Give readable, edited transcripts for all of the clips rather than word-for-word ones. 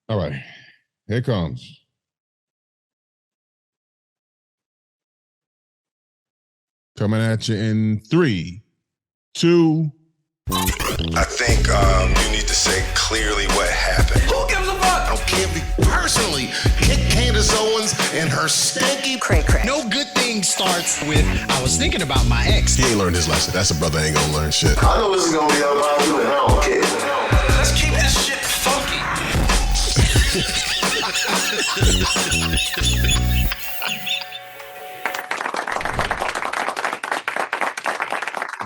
All right, here it comes. Coming at you in 3, 2. I think you need to say clearly what happened. Who gives a fuck? I don't care if he personally kicked Candace Owens and her stanky Cray. No good thing starts with, I was thinking about my ex. He ain't learned his lesson. That's a brother ain't gonna learn shit. I know this is gonna be unpopular, and I don't care. Let's keep this shit funky.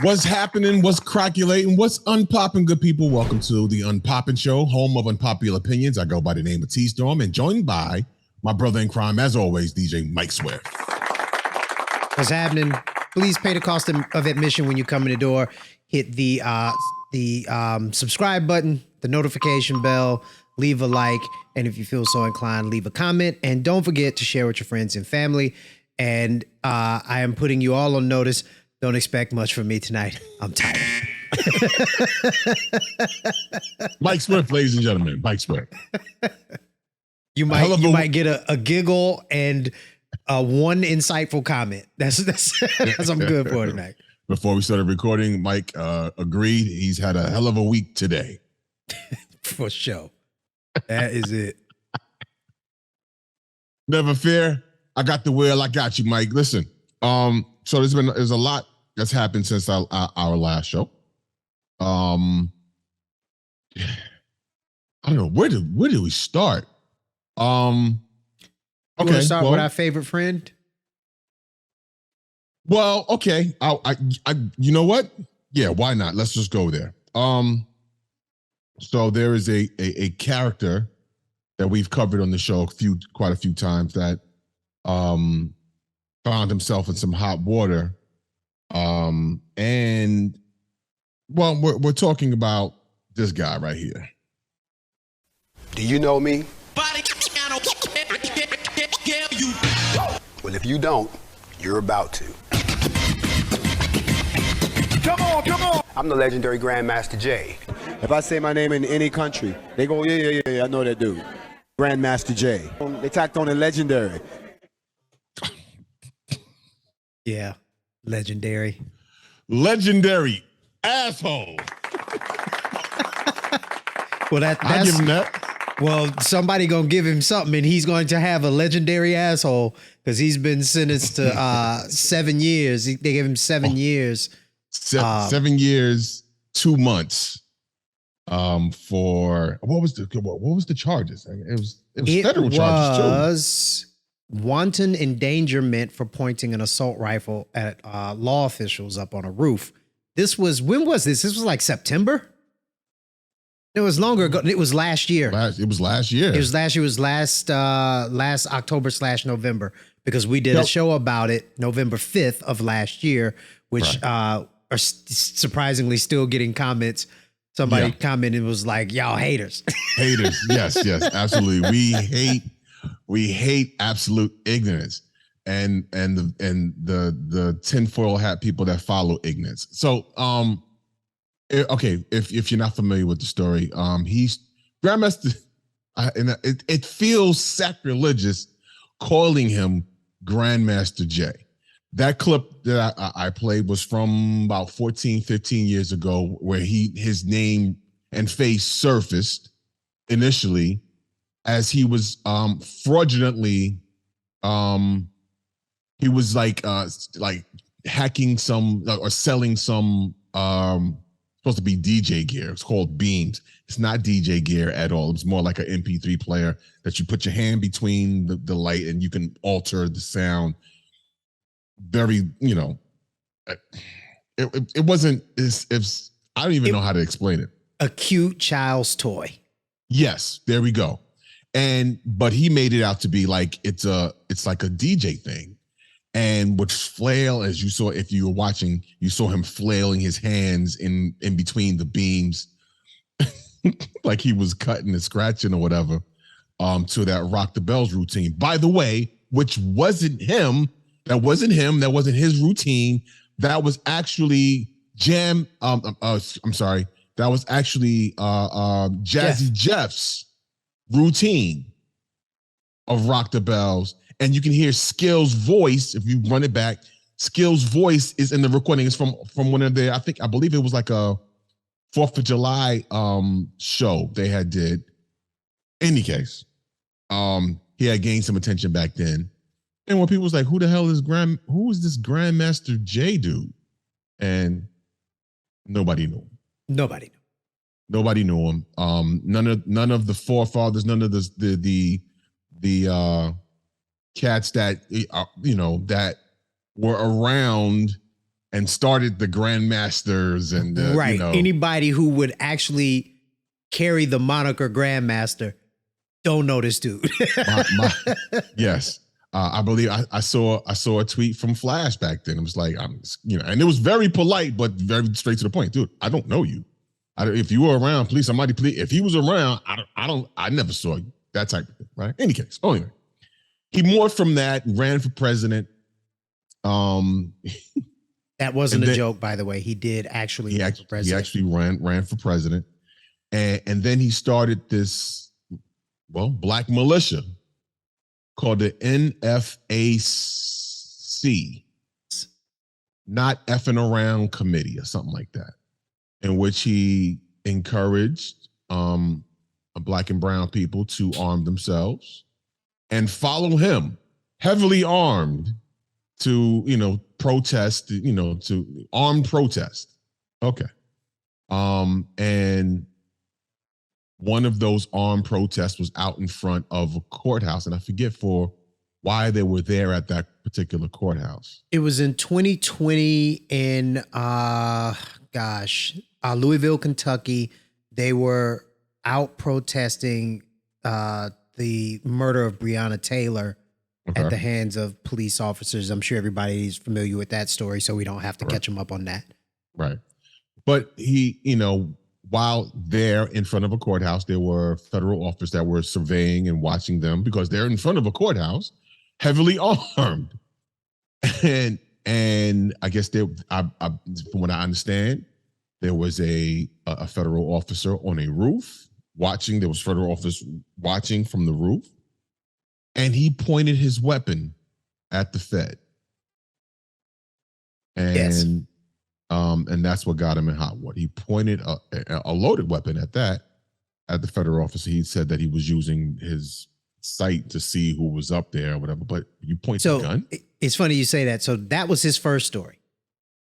What's happening? What's craculating? What's unpopping, good people? Welcome to the Unpopin Show, home of unpopular opinions. I go by the name of T-Storm and joined by my brother in crime, as always, DJ Mike Swift. What's happening? Please pay the cost of admission when you come in the door. Hit the subscribe button, the notification bell, leave a like, and if you feel so inclined, leave a comment. And don't forget to share with your friends and family. And I am putting you all on notice. Don't expect much from me tonight. I'm tired. Mike Swift, ladies and gentlemen, Mike Swift. You might get a giggle and one insightful comment. That's I'm good for tonight. Before we started recording, Mike agreed he's had a hell of a week today. For sure. That is it. Never fear. I got the wheel. I got you, Mike. Listen, so there's a lot that's happened since our last show. I don't know, where do we start? Okay, You want to start with our favorite friend? Well, okay. I you know what? Yeah, why not? Let's just go there. So there is a character that we've covered on the show quite a few times that found himself in some hot water. And well, we're talking about this guy right here. Do you know me? Well, if you don't, you're about to. Come on. I'm the legendary Grandmaster Jay. If I say my name in any country, they go, yeah, I know that dude. Grandmaster Jay. They tacked on a legendary. Yeah, legendary. Legendary asshole. Well, that's I give him that. Well, somebody gonna give him something, and he's going to have a legendary asshole because he's been sentenced to 7 years. They gave him 7 years. 7 years, 2 months. For what was the charges? I mean, it was federal charges too. It was wanton endangerment for pointing an assault rifle at law officials up on a roof. When was this? This was like September. It was longer ago. It was last year. It was last year. It was last year. It was last October/November because we did a show about it November 5th of last year, which are surprisingly still getting comments. Somebody commented was like, "Y'all haters." Haters. Yes, absolutely. We hate absolute ignorance and the tinfoil hat people that follow ignorance. So okay, if you're not familiar with the story, he's Grandmaster, and it feels sacrilegious calling him Grandmaster Jay. That clip that I played was from about 14, 15 years ago, where his name and face surfaced initially as he was fraudulently he was like hacking some or selling some supposed to be DJ gear. It's called Beams. It's not DJ gear at all. It's more like an MP3 player that you put your hand between the light and you can alter the sound. Very, it wasn't. I don't even know how to explain it. A cute child's toy. Yes, there we go. But he made it out to be like it's like a DJ thing. And would flail, as you saw, if you were watching, you saw him flailing his hands in between the beams, like he was cutting and scratching or whatever, to that Rock the Bells routine. By the way, which wasn't him. That wasn't him. That wasn't his routine. That was actually I'm sorry. That was actually Jazzy Jeff's routine of Rock the Bells, and you can hear Skill's voice if you run it back. Skill's voice is in the recording. It's from one of their, I believe it was like a 4th of July show they had did. Any case, he had gained some attention back then. And when people was like, who the hell is who is this Grandmaster Jay dude? And nobody knew him. Nobody knew him. None of the forefathers, none of the cats that that were around and started the Grandmasters and right. Anybody who would actually carry the moniker Grandmaster don't know this dude. Yes. I believe I saw a tweet from Flash back then. It was like, and it was very polite, but very straight to the point. Dude, I don't know you. If you were around, please, somebody, please. If he was around, I never saw you. That type of thing, right? Any case. Oh, anyway, he morphed from that, ran for president. That wasn't a joke, by the way. He did actually run for president. He actually ran for president. And then he started this, black militia called the NFAC, Not Effing Around Committee or something like that, in which he encouraged black and brown people to arm themselves and follow him, heavily armed, to protest, to armed protest. Okay. And one of those armed protests was out in front of a courthouse, and I forget for why they were there at that particular courthouse. It was in 2020 in Louisville, Kentucky. They were out protesting the murder of Breonna Taylor at the hands of police officers. I'm sure everybody's familiar with that story, so we don't have to catch them up on that. Right. But he, while there in front of a courthouse, there were federal officers that were surveying and watching them because they're in front of a courthouse, heavily armed. And I guess from what I understand, there was a federal officer on a roof watching. There was federal officers watching from the roof, and he pointed his weapon at the Fed. And yes. And that's what got him in hot water. He pointed a loaded weapon at the federal officer. He said that he was using his sight to see who was up there or whatever, but you point the gun? It's funny you say that. So that was his first story.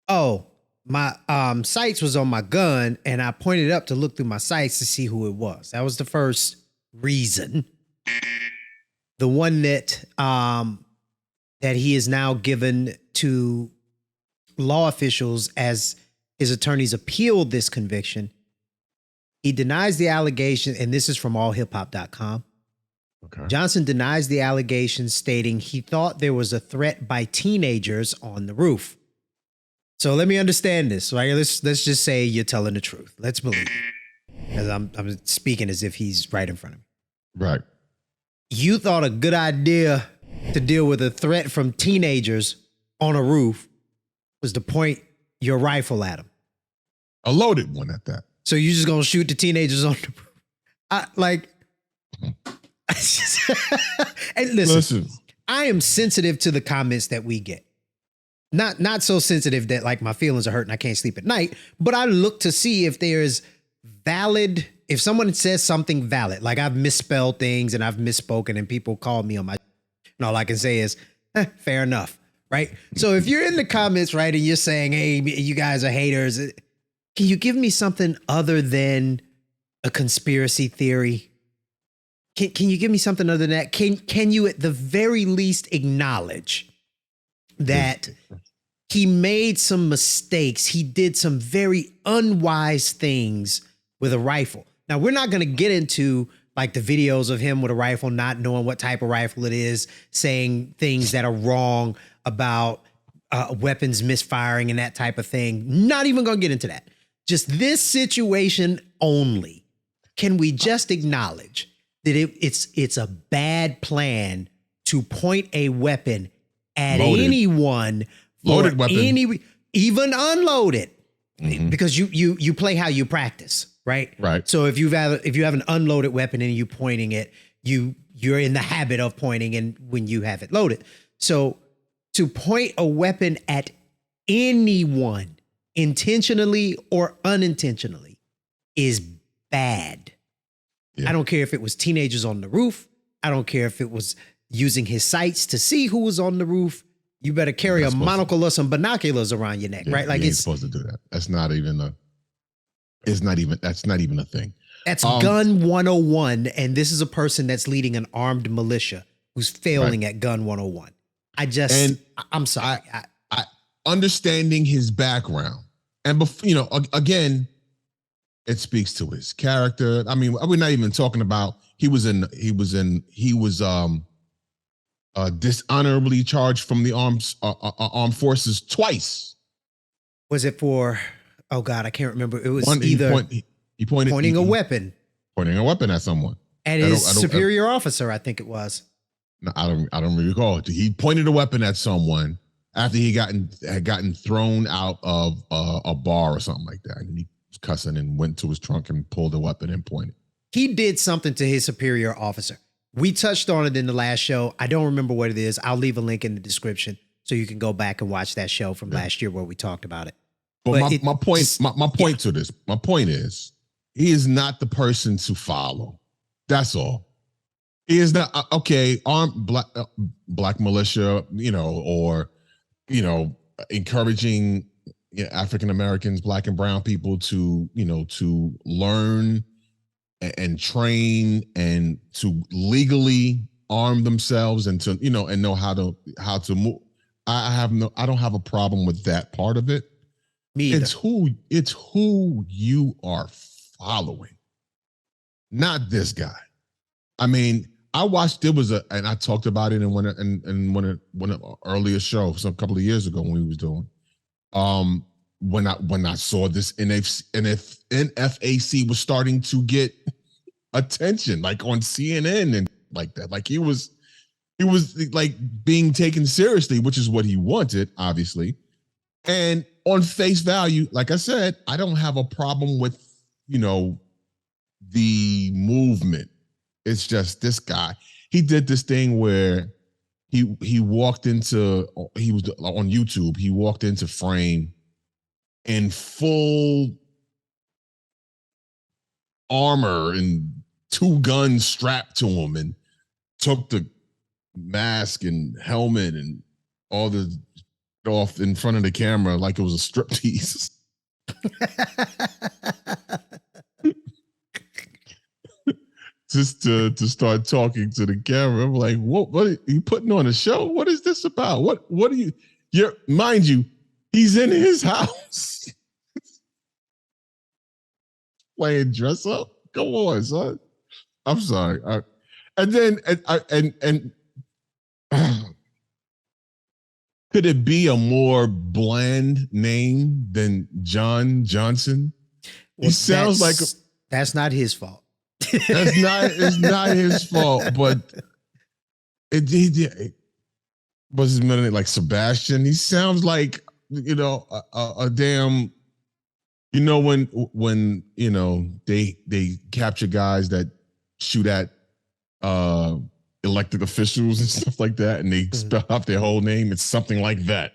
Oh, my sights was on my gun, and I pointed up to look through my sights to see who it was. That was the first reason. The one that he is now given to law officials as his attorneys appealed this conviction. He denies the allegation, and this is from allhiphop.com. Okay. Johnson denies the allegation, stating he thought there was a threat by teenagers on the roof. So let me understand this, right? Let's just say you're telling the truth. Let's believe you. Because I'm speaking as if he's right in front of me. Right. You thought a good idea to deal with a threat from teenagers on a roof was to point your rifle at them. A loaded one at that. So you're just going to shoot the teenagers on the roof? And listen, I am sensitive to the comments that we get. Not so sensitive that like my feelings are hurt and I can't sleep at night, but I look to see if there's valid, if someone says something valid, like I've misspelled things and I've misspoken and people call me on my, and all I can say is, fair enough, right? So if you're in the comments, right, and you're saying, hey, you guys are haters, can you give me something other than a conspiracy theory? Can you give me something other than that? Can you at the very least acknowledge that he made some mistakes? He did some very unwise things with a rifle. Now, we're not going to get into like the videos of him with a rifle, not knowing what type of rifle it is, saying things that are wrong about weapons misfiring and that type of thing. Not even going to get into that. Just this situation only. Can we just acknowledge that it's a bad plan to point a weapon at anyone, loaded weapon, even unloaded, because you play how you practice. right? Right. So if you have an unloaded weapon and you pointing it, you're in the habit of pointing and when you have it loaded. So to point a weapon at anyone intentionally or unintentionally is bad. Yeah. I don't care if it was teenagers on the roof. I don't care if it was using his sights to see who was on the roof. You better carry a monocle or some binoculars around your neck, right? Like, it's supposed to do that. That's not even a thing. That's gun 101. And this is a person that's leading an armed militia who's failing at gun 101. I'm sorry. I understanding his background and again, it speaks to his character. I mean, we're not even talking about he was dishonorably charged from the armed forces twice. Was it for? Oh God, I can't remember. It was pointing a weapon at someone at his superior officer. I think it was. No, I don't recall. He pointed a weapon at someone after he had gotten thrown out of a bar or something like that, and he was cussing and went to his trunk and pulled a weapon and pointed. He did something to his superior officer. We touched on it in the last show. I don't remember what it is. I'll leave a link in the description so you can go back and watch that show from last year where we talked about it. But my point is, he is not the person to follow. That's all. He is not armed black militia, or encouraging African Americans, black and brown people to learn and train and to legally arm themselves and to and know how to move. I don't have a problem with that part of it. Me either. It's who you are following, not this guy. I mean, I watched. And I talked about it in one of earlier show, a couple of years ago when we was doing. When I saw this NFAC was starting to get attention, like on CNN and like that, like he was like being taken seriously, which is what he wanted, obviously. And on face value, like I said, I don't have a problem with, the movement. It's just this guy. He did this thing where he was on YouTube. He walked into frame in full armor and 2 guns strapped to him and took the mask and helmet and all the off in front of the camera like it was a striptease. Just to start talking to the camera. I'm like, what are you putting on a show? What is this about? What are mind you, he's in his house playing dress up. Come on, son. I'm sorry. Could it be a more bland name than John Johnson? Well, he sounds that's not his fault. It's not his fault, but it was his name like Sebastian. He sounds like a damn. When they capture guys that shoot at elected officials and stuff like that, and they spell out their whole name. It's something like that.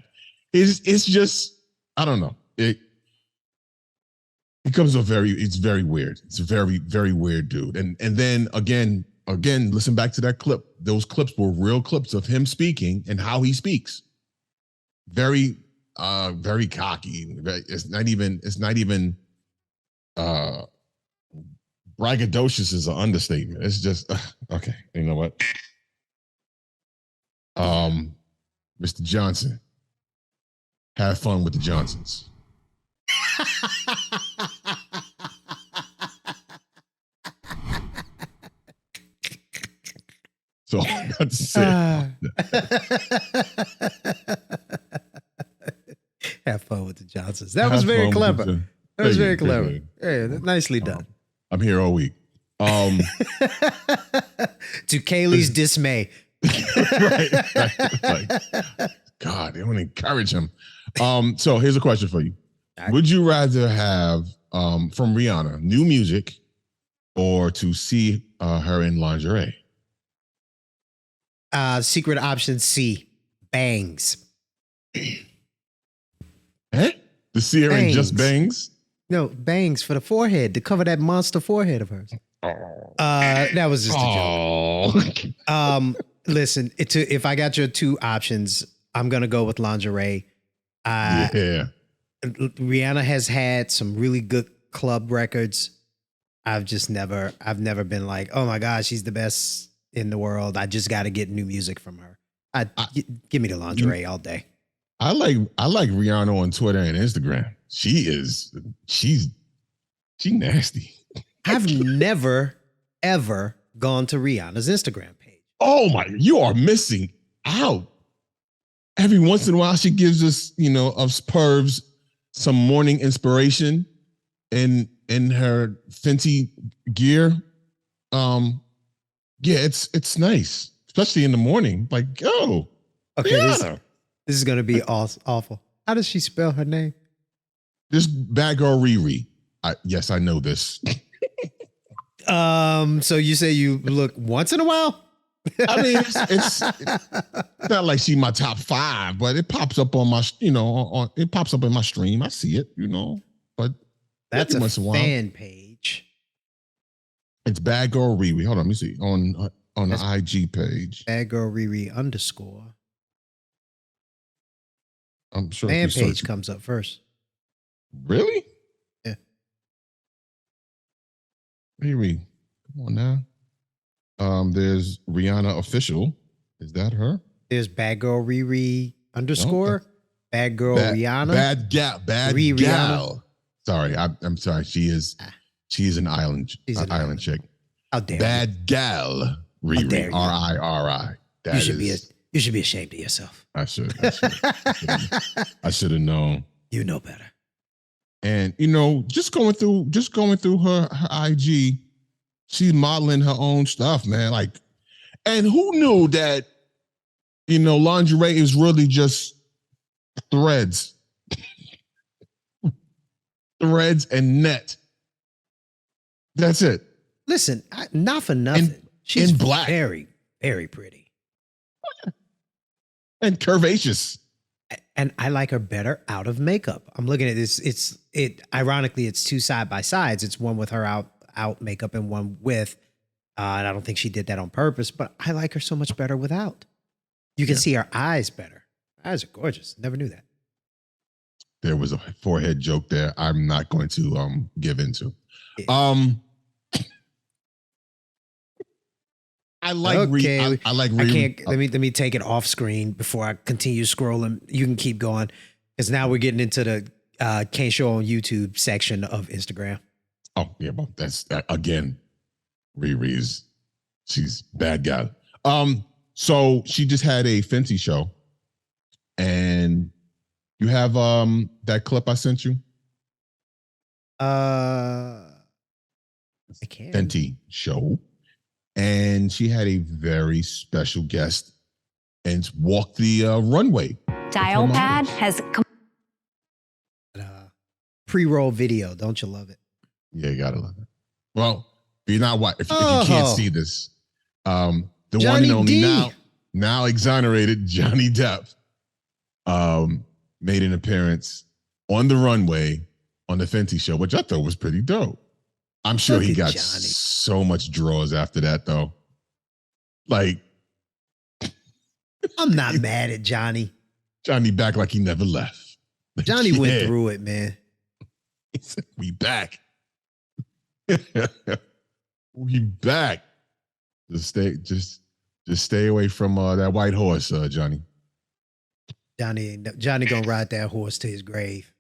It's just, I don't know. It becomes it's very weird. It's a very, very weird dude. And then again, listen back to that clip. Those clips were real clips of him speaking and how he speaks. Very, very cocky. It's not even braggadocious is an understatement. It's just okay. You know what? Mr. Johnson, have fun with the Johnsons. So that's it. Have fun with the Johnsons. That was very clever. That was very clever. Yeah, nicely done. I'm here all week. To Kaylee's dismay. right. God, they want to encourage him. So here's a question for you. Would you rather have from Rihanna, new music, or to see her in lingerie? Secret option C, bangs. Eh? To see her in just bangs? No, bangs for the forehead to cover that monster forehead of hers. That was just a joke. Listen, if I got your two options, I'm gonna go with lingerie. Yeah. Rihanna has had some really good club records. I've never been like, oh my gosh, she's the best in the world. I just got to get new music from her. Give me the lingerie all day. I like Rihanna on Twitter and Instagram. She's nasty. I've never ever gone to Rihanna's Instagram page. Oh my, you are missing out. Every once in a while, she gives us, us pervs some morning inspiration in her Fenty gear. Yeah, it's nice, especially in the morning. Like, yo, okay, this is gonna be awful. How does she spell her name? This bad girl Riri. Yes, I know this. So you say you look once in a while? I mean, it's not like she's my top 5, but it pops up on my, it pops up in my stream. I see it, but that's a fan page. It's Bad Girl Riri. Hold on, let me see on the IG page. Bad Girl Riri _. I'm sure fan page comes up first. Really? Yeah. Riri, come on now. There's Rihanna official. Is that her? There's Bad Girl Riri _. Okay. Bad Girl Rihanna. Bad gal. Rihanna. Sorry, I'm sorry. She is an island chick. How dare Bad gal Riri. RIRI. You should be ashamed of yourself. I should have known. You know better. And just going through her IG, she's modeling her own stuff, man. Like, and who knew that, lingerie is really just threads. Threads and net. That's it. Listen, not for nothing. She's in black. Very, very pretty. And curvaceous. And I like her better out of makeup. I'm looking at this. Ironically, it's two side by sides. It's one with her out makeup and one with. And I don't think she did that on purpose, but I like her so much better without. You can see her eyes better. Her eyes are gorgeous. Never knew that. There was a forehead joke there. I'm not going to give into. I like okay. I like I can't. Let me take it off screen before I continue scrolling. You can keep going because now we're getting into the can't show on YouTube section of Instagram. Oh yeah, but that's again. Riri's, she's bad gal. So she just had a Fenty show, and you have that clip I sent you. I can't. Fenty show. And she had a very special guest and walked the runway. Dial pad has pre-roll video. Don't you love it? Yeah, you gotta love it. Well, if you're not if you can't see this, the Johnny one and only D. now exonerated Johnny Depp made an appearance on the runway on the Fenty show, which I thought was pretty dope. I'm sure he got so much draws after that, though. Like, I'm not mad at Johnny. Johnny back like he never left. Like, Johnny went through it, man. He said, "We back. We back." Just stay away from that white horse, Johnny. Johnny gonna ride that horse to his grave.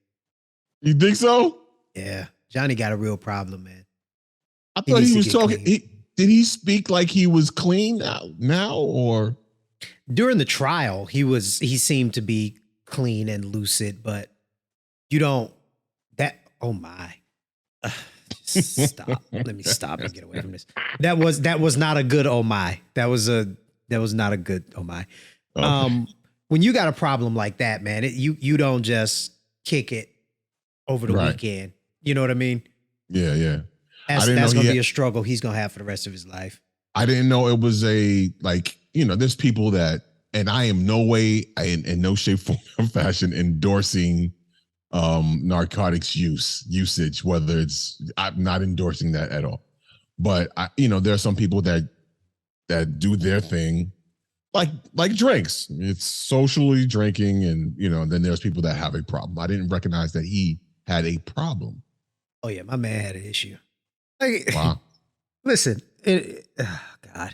You think so? Yeah, Johnny got a real problem, man. I thought he was talking. Did he speak like he was clean now, or during the trial? He seemed to be clean and lucid, but you don't. That oh my, stop. Let me stop and get away from this. That was not a good oh my. That was not a good oh my. Okay. When you got a problem like that, man, you don't just kick it over the weekend. You know what I mean? Yeah, yeah. That's going to be a struggle he's going to have for the rest of his life. I didn't know it was there's people that, and I am no way, in no shape, form, or fashion endorsing narcotics usage, whether I'm not endorsing that at all. But there are some people that do their thing, like drinks. It's socially drinking, and then there's people that have a problem. I didn't recognize that he had a problem. Oh yeah, my man had an issue. Wow. Listen, God,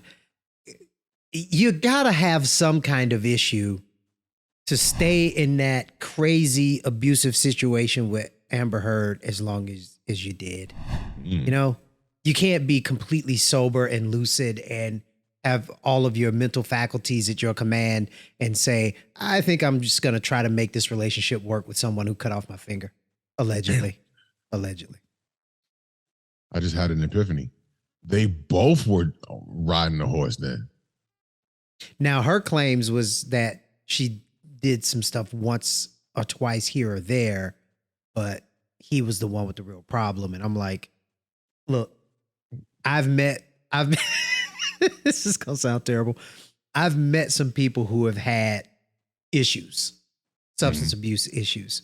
you gotta have some kind of issue to stay in that crazy abusive situation with Amber Heard as long as you did. You can't be completely sober and lucid and have all of your mental faculties at your command and say, I think I'm just going to try to make this relationship work with someone who cut off my finger. Allegedly. I just had an epiphany. They both were riding a horse then. Now, her claims was that she did some stuff once or twice here or there, but he was the one with the real problem. And I'm like, look, I've met this is going to sound terrible. I've met some people who have had issues, substance abuse issues.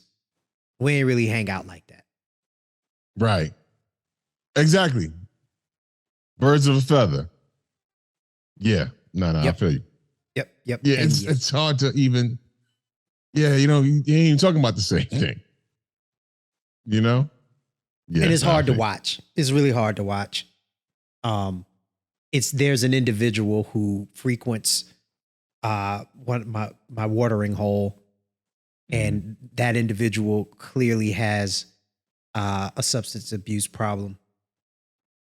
We ain't really hang out like that. Right. Exactly. Birds of a feather. Yeah. No, yep. I feel you. Yep. Yeah, it's hard to even, you ain't even talking about the same thing. Yeah. And it's hard to watch. It's really hard to watch. There's an individual who frequents my watering hole, and that individual clearly has a substance abuse problem.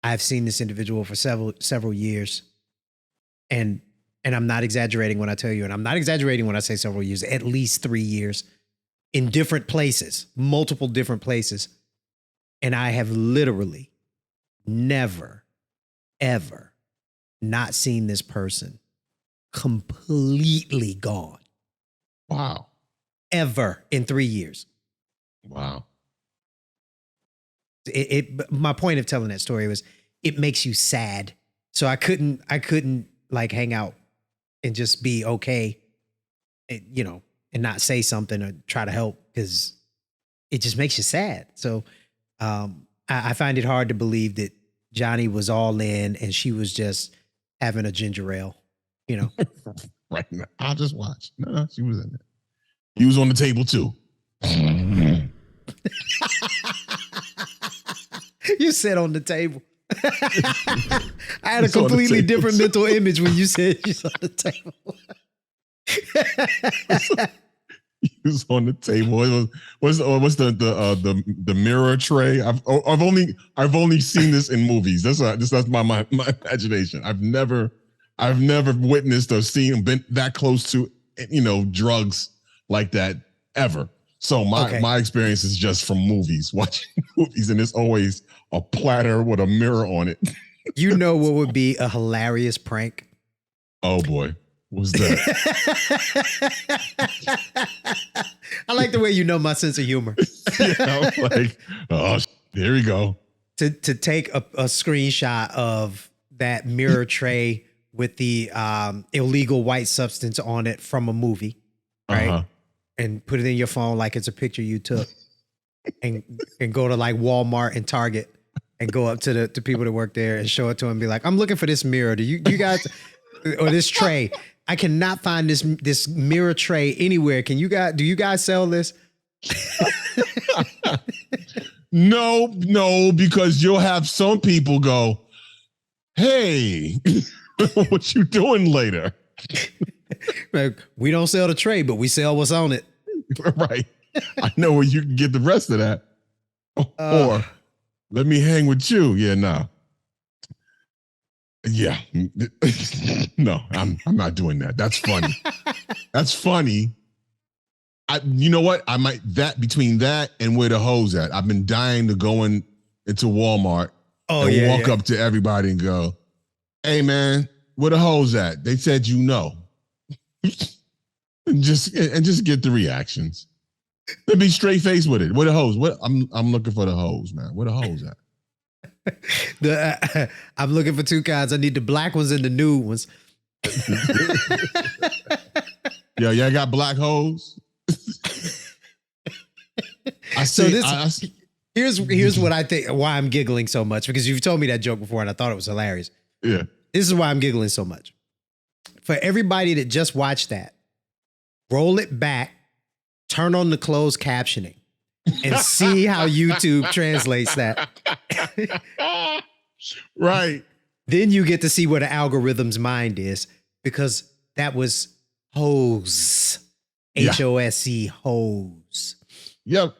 I've seen this individual for several years, and I'm not exaggerating when I tell you, and I'm not exaggerating when I say several years, at least 3 years in different places, multiple different places. And I have literally never, ever not seen this person completely gone. Wow. Ever in 3 years. Wow. My point of telling that story was it makes you sad. So I couldn't like hang out and just be okay, and not say something or try to help, because it just makes you sad. So I find it hard to believe that Johnny was all in and she was just having a ginger ale, Right now, I'll just watch. No, she was in there. He was on the table too. You said on the table. I had a completely different mental image when you said she's on the table. He was on the table. What's the mirror tray? I've only seen this in movies. That's my imagination. I've never witnessed or seen, been that close to drugs like that ever. So my experience is just from movies, watching movies, and it's always a platter with a mirror on it. You know what would be a hilarious prank? Oh boy, what's that? I like the way you know my sense of humor. I'm like, here we go. To take a screenshot of that mirror tray with the illegal white substance on it from a movie, right? Uh-huh. And put it in your phone like it's a picture you took, and go to like Walmart and Target and go up to the people that work there and show it to them and be like, I'm looking for this mirror. Do you guys, or this tray? I cannot find this mirror tray anywhere. Do you guys sell this? No, because you'll have some people go, hey, what you doing later? Like, we don't sell the tray, but we sell what's on it. Right. I know where you can get the rest of that. Or let me hang with you. Yeah, no. Yeah. No, I'm not doing that. That's funny. That's funny. You know what? I might between that and where the hoes at. I've been dying to go into Walmart and walk up to everybody and go, hey man, where the hoes at? They said and just get the reactions. To be straight faced with it. Where the hoes? What I'm looking for the hoes, man. Where the hoes at? I'm looking for two kinds. I need the black ones and the nude ones. Yeah, y'all got black hoes. Here's what I think. Why I'm giggling so much, because you've told me that joke before and I thought it was hilarious. Yeah. This is why I'm giggling so much. For everybody that just watched that, roll it back, turn on the closed captioning, and see how YouTube translates that. Right. Then you get to see where the algorithm's mind is, because that was hose. Yeah. H-O-S-E, hose. Yep.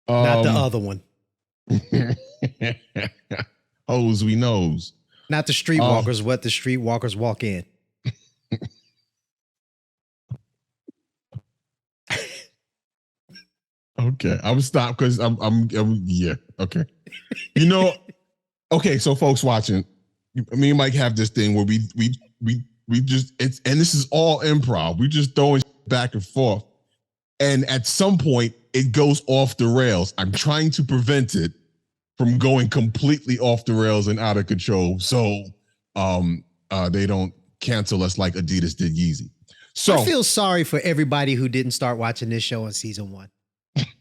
Not the other one. Hoes we knows. Not the streetwalkers, what the streetwalkers walk in. Okay, I would stop because I'm yeah, okay. You know, okay, so folks watching, me and Mike have this thing where we just and this is all improv. We just throwing back and forth. And at some point it goes off the rails. I'm trying to prevent it from going completely off the rails and out of control. So they don't cancel us like Adidas did Yeezy. So I feel sorry for everybody who didn't start watching this show in season 1.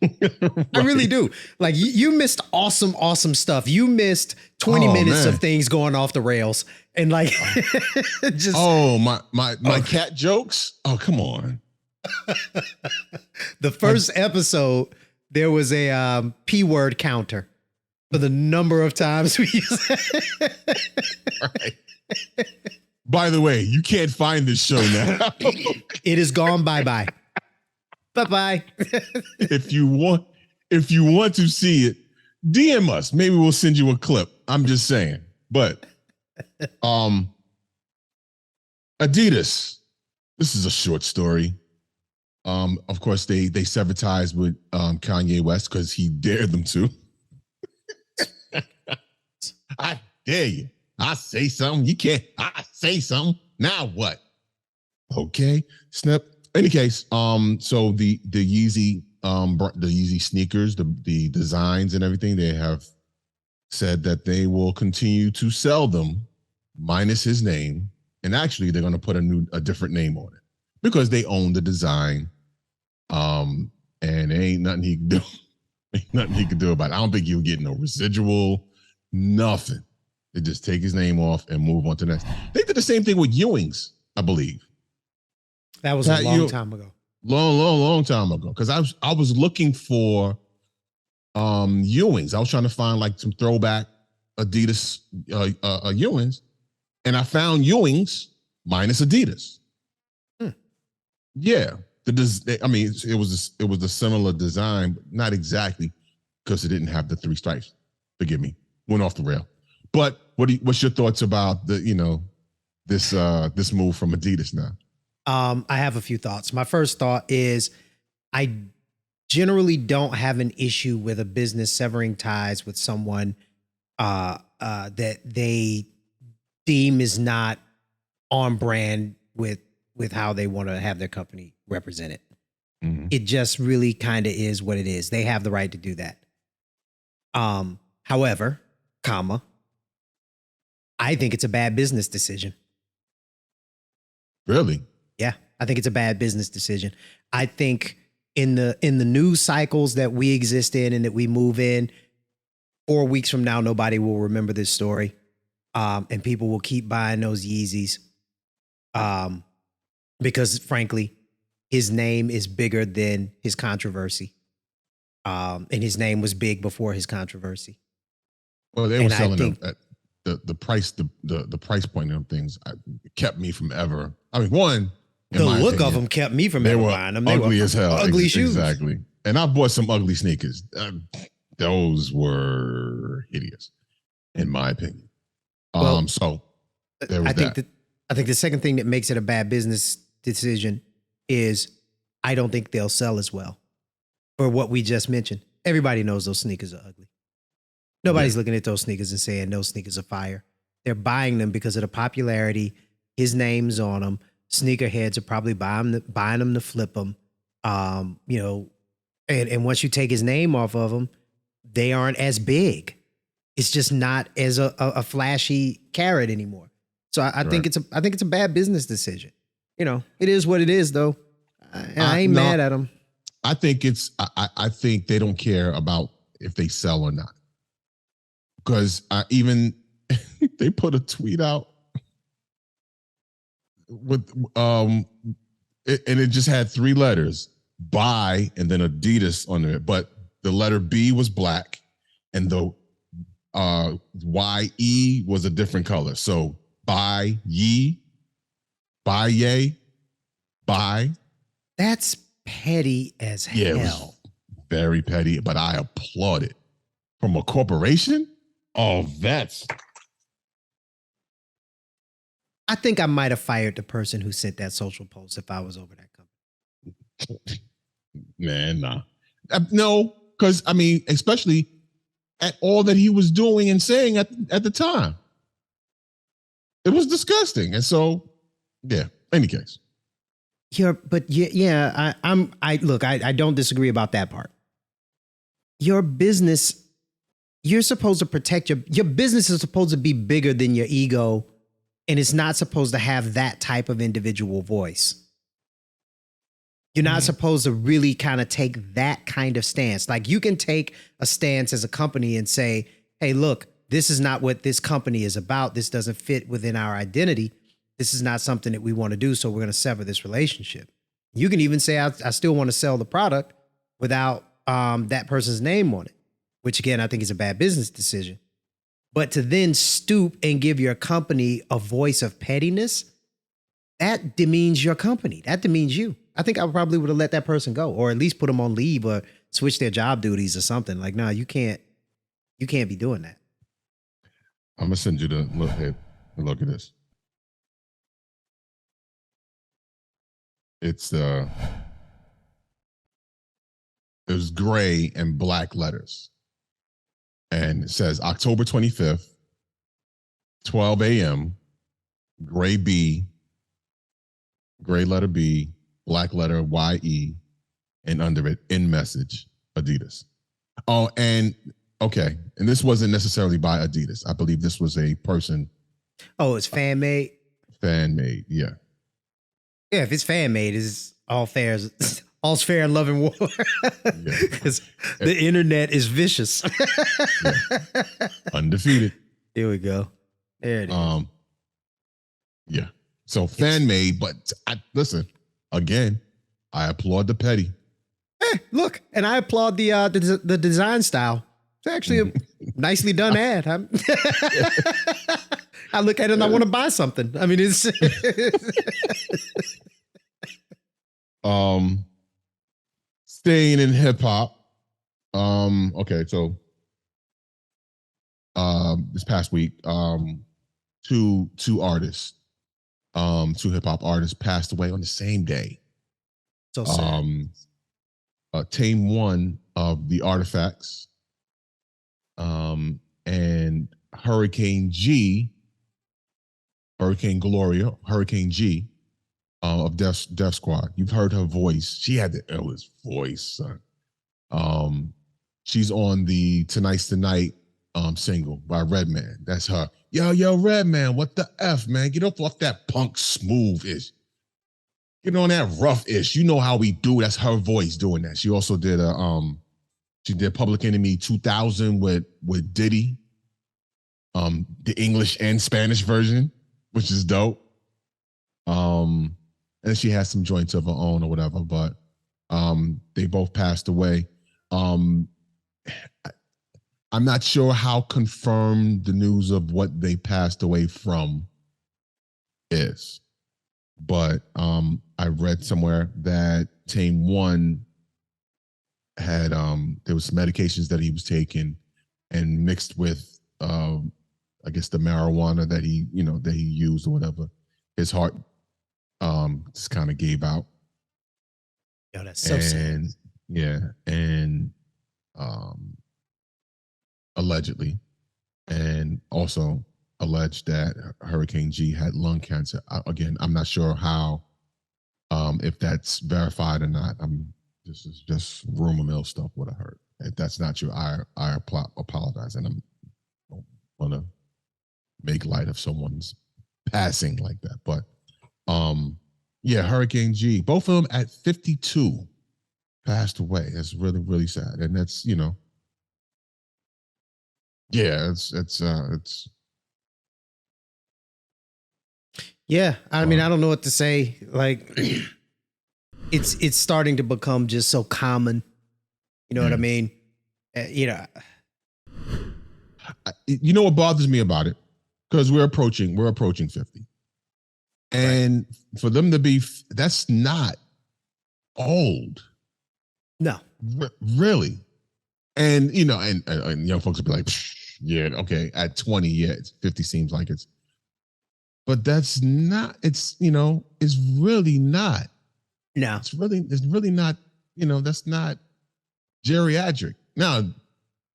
Right. I really do. Like you missed awesome stuff. You missed 20 minutes man. of things going off the rails. And like just my cat jokes. Oh, come on. The first episode, there was a P word counter for the number of times we used Right. By the way, you can't find this show now. It is gone. Bye-bye. Bye-bye. If you want to see it, DM us. Maybe we'll send you a clip. I'm just saying. But Adidas, this is a short story. Of course, they severed ties with Kanye West because he dared them to. I dare you. I say something. You can't. I say something. Now what? Okay. Snip. Any case, so the Yeezy sneakers, the designs and everything, they have said that they will continue to sell them minus his name. And actually they're going to put a different name on it because they own the design. And there ain't nothing he can do. Ain't nothing he can do about it. I don't think he'll get no residual, nothing. They just take his name off and move on to the next. They did the same thing with Ewing's, I believe. That was a long time ago. Long time ago. Because I was looking for Ewing's. I was trying to find like some throwback Adidas Ewing's, and I found Ewing's minus Adidas. Yeah, it was a similar design, but not exactly because it didn't have the 3 stripes. Forgive me, went off the rail. But what's your thoughts about this move from Adidas now? I have a few thoughts. My first thought is I generally don't have an issue with a business severing ties with someone that they deem is not on brand with how they want to have their company represented. Mm-hmm. It just really kind of is what it is. They have the right to do that. However, I think it's a bad business decision. Really? Yeah, I think it's a bad business decision. I think in the news cycles that we exist in and that we move in, 4 weeks from now, nobody will remember this story. And people will keep buying those Yeezys. Because frankly, his name is bigger than his controversy. And his name was big before his controversy. Well, they were selling them at the price, the price point of them things kept me from ever. I mean, one, the look of them kept me from ever buying them. They ugly were as hell. Ugly shoes. Exactly. And I bought some ugly sneakers. Those were hideous, in my opinion. So there was I think the second thing that makes it a bad business decision is I don't think they'll sell as well. For what we just mentioned. Everybody knows those sneakers are ugly. Nobody's looking at those sneakers and saying those sneakers are fire. They're buying them because of the popularity. His name's on them. Sneakerheads are probably buying them to flip them. You know, and once you take his name off of them, they aren't as big. It's just not as a flashy carrot anymore. So I think it's a bad business decision. You know, it is what it is, though. And I ain't mad at them. I think I think they don't care about if they sell or not. Because even they put a tweet out with and it just had 3 letters, buy, and then Adidas on it. But the letter B was black and the YE was a different color. So buy ye, buy yay, buy. That's petty as hell. Yeah, it was very petty, but I applaud it. From a corporation? Oh, I think I might have fired the person who sent that social post if I was over that company. Man, nah. No, because I mean, especially at all that he was doing and saying at the time. It was disgusting. And so, yeah, any case. I don't disagree about that part. Your business, you're supposed to protect your business is supposed to be bigger than your ego, and it's not supposed to have that type of individual voice. You're not supposed to really kind of take that kind of stance. Like, you can take a stance as a company and say, hey, look, this is not what this company is about. This doesn't fit within our identity. This is not something that we want to do, so we're going to sever this relationship. You can even say, I still want to sell the product without that person's name on it, which, again, I think is a bad business decision. But to then stoop and give your company a voice of pettiness, that demeans your company. That demeans you. I think I probably would have let that person go, or at least put them on leave or switch their job duties or something. Like, no, you can't be doing that. I'm going to send you the look at this. It was gray and black letters. And it says October 25th, 12 a.m., gray B, gray letter B, black letter YE, and under it, in message, Adidas. Oh, and okay. And this wasn't necessarily by Adidas. I believe this was a person. Oh, it's fan made? Fan made, yeah. Yeah, if it's fan made, it's all fair. All's fair in love and war. Because the internet is vicious. Yeah. Undefeated. Here we go. There it is. Yeah. So fan made, but listen, again, I applaud the petty. Hey, look, and I applaud the design style. It's actually a nicely done ad. I look at it and I want to buy something. I mean, it's staying in hip hop. Okay, so this past week, two artists, two hip hop artists passed away on the same day. So sad. Tame, one of the Artifacts, and Hurricane Gloria, Hurricane G, of Def Squad. You've heard her voice. She had the illest voice, son. She's on the Tonight's the Night single by Redman. That's her. Yo, Redman, what the F, man? Get off that punk smooth-ish. Get on that rough-ish. You know how we do. That's her voice doing that. She also did she did Public Enemy 2000 with Diddy, the English and Spanish version, which is dope. And she has some joints of her own or whatever, but they both passed away. I'm not sure how confirmed the news of what they passed away from is, but I read somewhere that Tame One had there was some medications that he was taking and mixed with I guess the marijuana that he used or whatever. His heart just kind of gave out. Yo, that's so sad. Yeah, and allegedly, and also alleged that Hurricane G had lung cancer. Again, I'm not sure how If that's verified or not, this is just rumor mill stuff. What I heard. If that's not true, I apologize, and I don't want to make light of someone's passing like that. But yeah, Hurricane G, both of them at 52 passed away. It's really, really sad, and that's yeah, it's Yeah, I mean, I don't know what to say. Like, it's starting to become just so common. You know what I mean? You know, you know what bothers me about it, because we're approaching 50, and for them to be, that's not old, no. Really. And you know, and young folks will be like, yeah, okay, at 20, yeah, it's 50 seems like it's. But that's not, it's really not. No. It's really not, that's not geriatric. Now,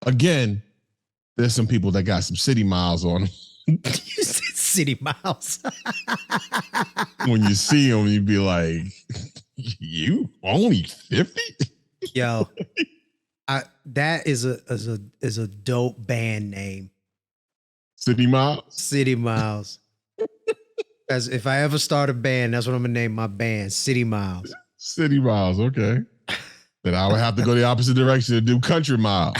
again, there's some people that got some city miles on them. You said city miles. When you see them, you'd be like, you only 50? Yo, that is a dope band name. City Miles? City Miles. As if I ever start a band, that's what I'm gonna name my band, City Miles. City Miles, okay. Then I would have to go the opposite direction and do Country Miles.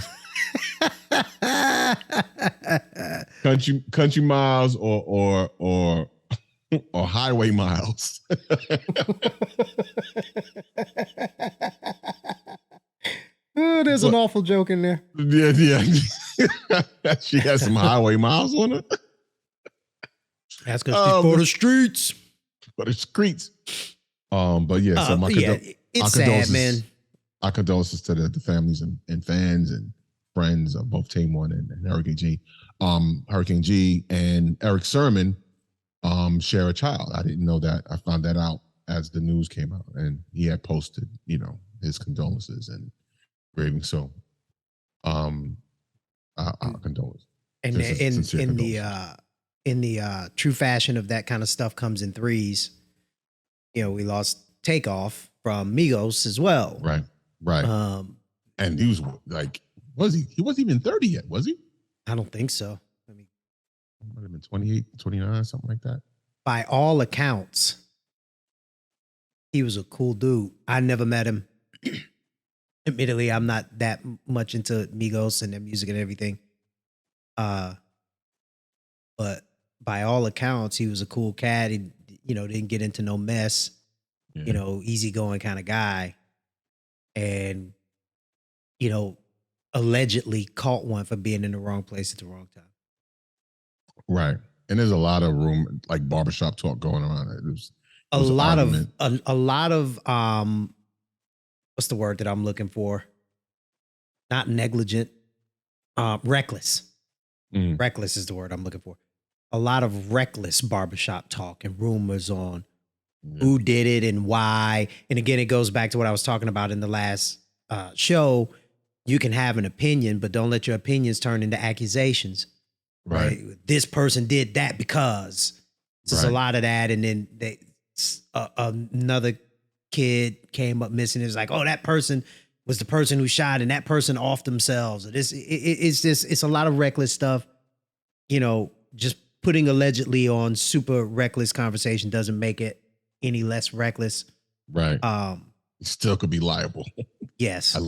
country Miles or Highway Miles. Oh, there's an awful joke in there. Yeah. She has some Highway Miles on her. That's because she's for the streets. For the streets. But yeah, so it's sad, man. Our condolences to the families and fans and friends of both Tame and Hurricane G. Hurricane G and Eric Sermon share a child. I didn't know that. I found that out as the news came out, and he had posted, his condolences and grieving. So, our condolences. And in the true fashion of that kind of stuff comes in threes. We lost Takeoff from Migos as well. Right. And he was like, he wasn't even 30 yet, was he? I don't think so. I mean, might have been 28, 29, something like that. By all accounts, he was a cool dude. I never met him. Admittedly, I'm not that much into Migos and their music and everything. But by all accounts, he was a cool cat. He, didn't get into no mess. Yeah. Easygoing kind of guy. And, allegedly caught one for being in the wrong place at the wrong time. Right. And there's a lot of room, like barbershop talk going around. It was a lot of what's the word that I'm looking for? Not negligent, reckless. Reckless is the word I'm looking for. A lot of reckless barbershop talk and rumors on who did it and why. And again, it goes back to what I was talking about in the last show. You can have an opinion, but don't let your opinions turn into accusations. Right? This person did that because there's a lot of that. And then another kid came up missing. It was like, oh, that person was the person who shot, and that person offed themselves. It's a lot of reckless stuff. Just putting allegedly on super reckless conversation doesn't make it any less reckless. Right. It still could be liable. Yes. I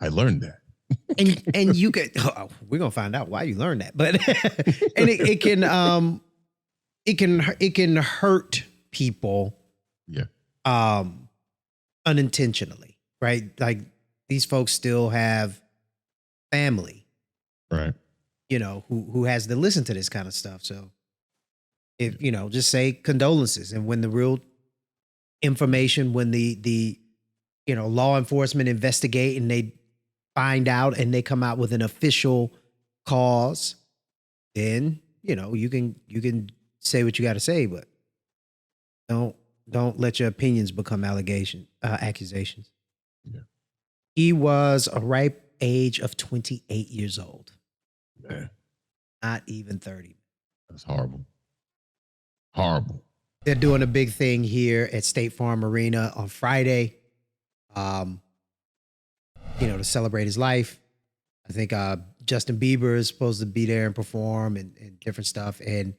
learned that. and you could, we're gonna find out why you learned that, but and it can hurt people. Yeah. Unintentionally, right? Like these folks still have family. Right. Who has to listen to this kind of stuff. So if, just say condolences. And when the real information, when the law enforcement investigate and they find out and they come out with an official cause, then, you can say what you got to say, but don't let your opinions become accusations. Yeah. He was a ripe age of 28 years old. Man. Not even 30. That's horrible. Horrible. They're doing a big thing here at State Farm Arena on Friday. To celebrate his life. I think Justin Bieber is supposed to be there and perform and different stuff. And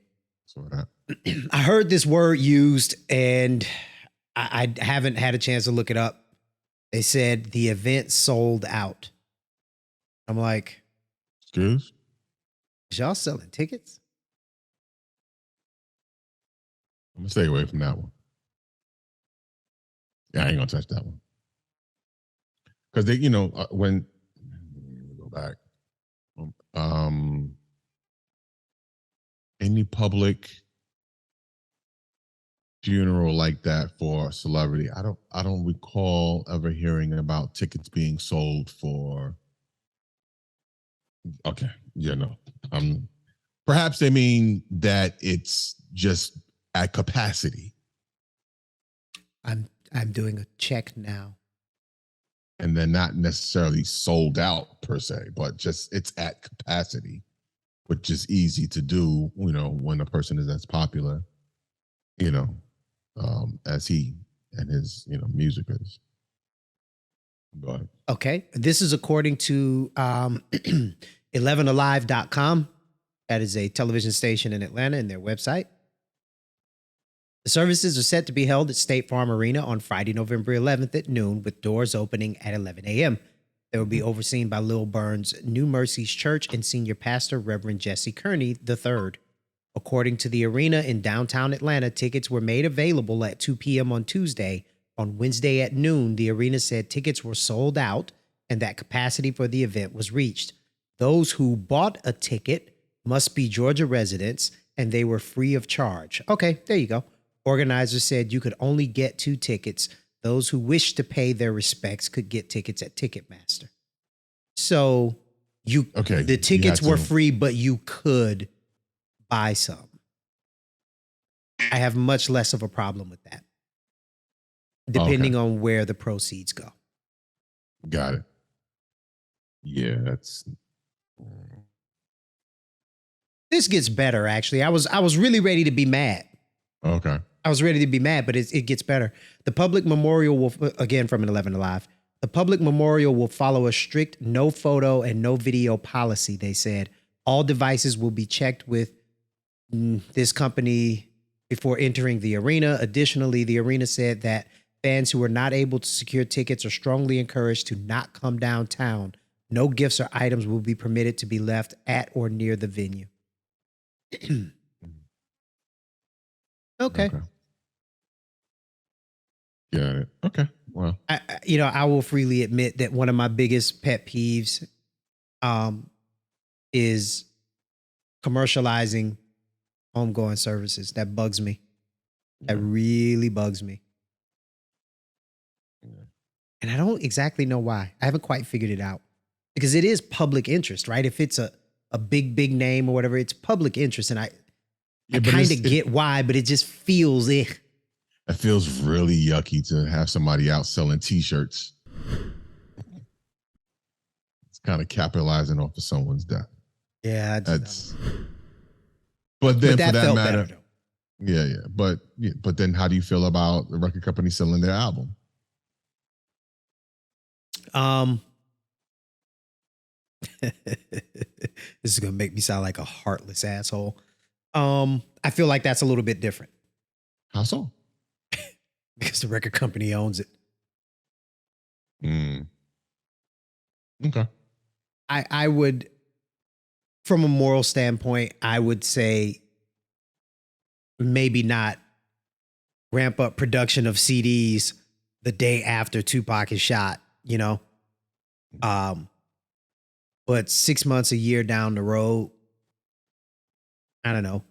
I heard this word used, and I haven't had a chance to look it up. They said the event sold out. I'm like, excuse? Is y'all selling tickets? I'm gonna stay away from that one. Yeah, I ain't gonna touch that one. Because they, when go back, any public funeral like that for a celebrity, I don't recall ever hearing about tickets being sold for. Okay, yeah, no. Perhaps they mean that it's just at capacity. I'm doing a check now. And then not necessarily sold out per se, but just it's at capacity, which is easy to do, when a person is as popular, as he and his, music is. Go ahead. Okay. This is according to 11alive.com. That is a television station in Atlanta and their website. The services are set to be held at State Farm Arena on Friday, November 11th at noon, with doors opening at 11 a.m. They will be overseen by Lil Burns' New Mercies Church and senior pastor, Reverend Jesse Kearney III. According to the arena in downtown Atlanta, tickets were made available at 2 p.m. on Tuesday. On Wednesday at noon, the arena said tickets were sold out and that capacity for the event was reached. Those who bought a ticket must be Georgia residents, and they were free of charge. Okay, there you go. Organizers said you could only get 2 tickets. Those who wish to pay their respects could get tickets at Ticketmaster. So the tickets were free, but you could buy some. I have much less of a problem with that, depending on where the proceeds go. Got it. Yeah, that's. This gets better, actually. I was really ready to be mad. Okay. I was ready to be mad, but it gets better. The public memorial will, again from an 11 Alive, the public memorial will follow a strict no photo and no video policy, they said. All devices will be checked with this company before entering the arena. Additionally, the arena said that fans who are not able to secure tickets are strongly encouraged to not come downtown. No gifts or items will be permitted to be left at or near the venue. Okay. Got it. Okay. Well, I will freely admit that one of my biggest pet peeves is commercializing homegoing services. That bugs me. That really bugs me. And I don't exactly know why. I haven't quite figured it out. Because it is public interest, right? If it's a big name or whatever, it's public interest. And I kind of get why, but it just feels it. It feels really yucky to have somebody out selling T-shirts. It's kind of capitalizing off of someone's death. Yeah, but then that for that felt matter, better, but then how do you feel about the record company selling their album? This is gonna make me sound like a heartless asshole. I feel like that's a little bit different. How so? Because the record company owns it. Okay. I would, from a moral standpoint, I would say maybe not ramp up production of CDs the day after Tupac is shot, but 6 months, a year down the road, I don't know.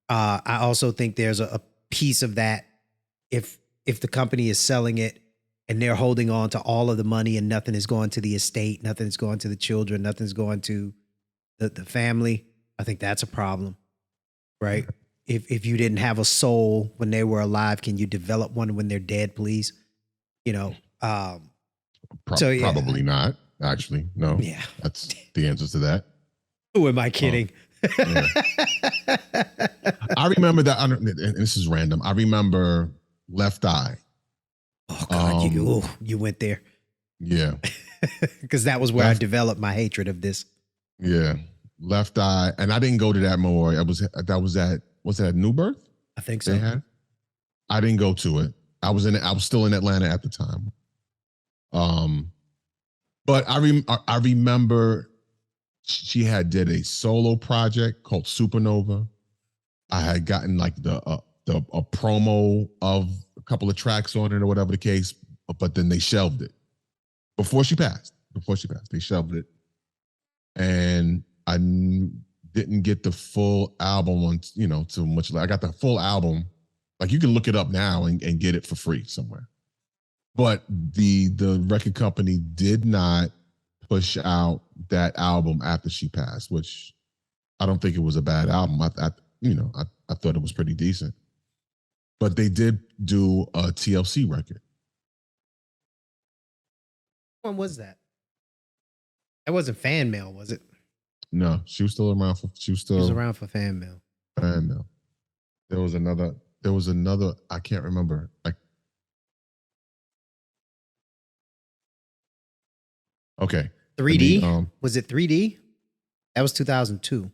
I also think there's a piece of that if the company is selling it and they're holding on to all of the money and nothing is going to the estate, nothing is going to the children, nothing's going to the family, I think that's a problem, right? If you didn't have a soul when they were alive, can you develop one when they're dead, please? Probably not, actually. No. Yeah. That's the answer to that. Who am I kidding? Yeah. I remember that, and this is random. I remember Left Eye. Oh God, you went there. Yeah. Because that was where I developed my hatred of this. Yeah. Left Eye. And I didn't go to that more. Was that at New Birth? I think so. They had? I didn't go to it. I was still in Atlanta at the time. But I remember she did a solo project called Supernova. I had gotten like a promo of a couple of tracks on it or whatever the case, but then they shelved it before she passed. They shelved it, and I didn't get the full album on too much. I got the full album. Like, you can look it up now and get it for free somewhere. But the record company did not push out that album after she passed, which I don't think it was a bad album. I thought it was pretty decent. But they did do a TLC record. When was that? That wasn't Fan Mail, was it? No, she was still around for. She was around for Fan Mail. Fan Mail. There was another. I can't remember. Okay. 3D? Was it 3D? That was 2002.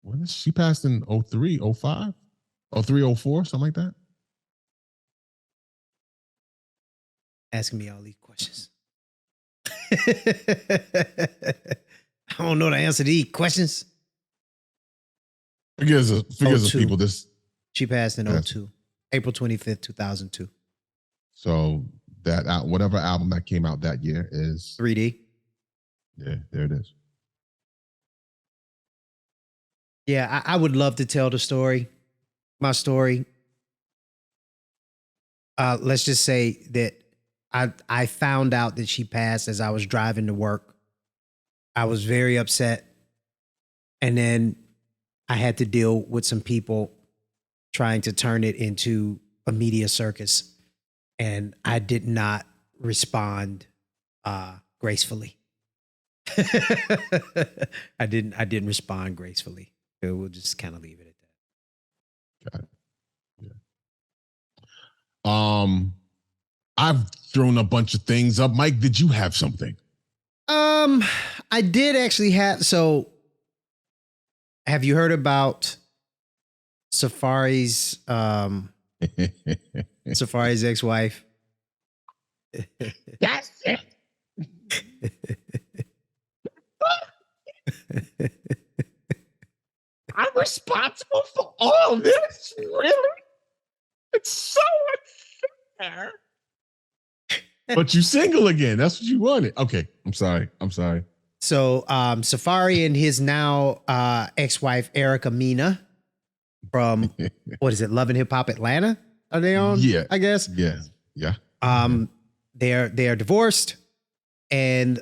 When she passed in 03, 05? 03, 04, something like that? Asking me all these questions. I don't know the answer to these questions. Forgive us people. She passed in 02. April 25th, 2002. So that whatever album that came out that year is 3D. Yeah, there it is. Yeah, I would love to tell the story. My story. Let's just say that I found out that she passed as I was driving to work. I was very upset. And then I had to deal with some people trying to turn it into a media circus. And I did not respond gracefully. I didn't respond gracefully. So we'll just kind of leave it at that. Got it. Yeah. I've thrown a bunch of things up. Mike, did you have something? I did actually have. So, have you heard about Safaree's Safaree's ex-wife? That's it. I'm responsible for all this? Really? It's so unfair. But you single again. That's what you wanted. Okay. I'm sorry. So Safaree and his now ex-wife Erica Mena from what is it, Love and Hip Hop Atlanta? Are they on? Yeah. I guess. Yeah. Yeah. They're divorced, and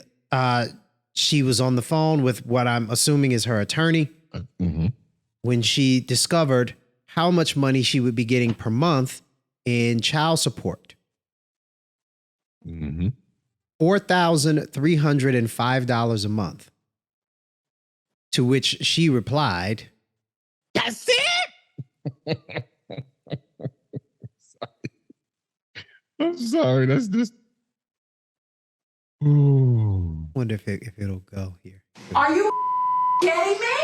she was on the phone with what I'm assuming is her attorney when she discovered how much money she would be getting per month in child support. $4,305 a month. To which she replied, "That's it." I'm sorry. That's just. Ooh. Wonder if it'll go here. Are you kidding me?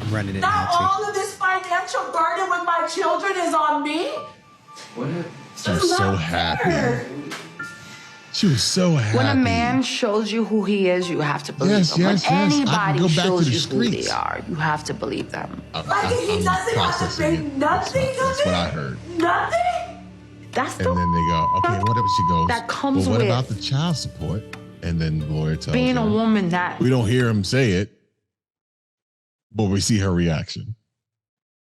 I'm running it now. Now All of this financial burden with my children is on me. What? She was so happy. She was so happy. When a man shows you who he is, you have to believe him. Yes, when anybody shows you who streets. they are, you have to believe them. He doesn't have to pay nothing to me. That's what I heard. Nothing. That's and then they go, okay, whatever she goes. That comes what with about the child support? And then the lawyer tells being her, a woman that we don't hear him say it, but we see her reaction.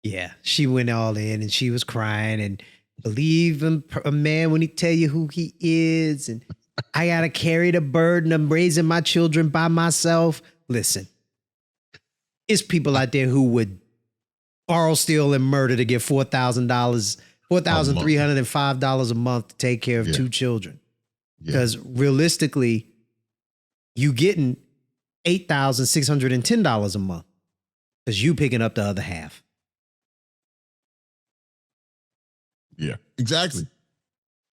Yeah, she went all in and she was crying and believe a man when he tell you who he is, and I gotta carry the burden of raising my children by myself. Listen, it's people out there who would borrow, steal, and murder to get $4,305 a month to take care of two children. Because realistically, you getting $8,610 a month because you picking up the other half. Yeah, exactly.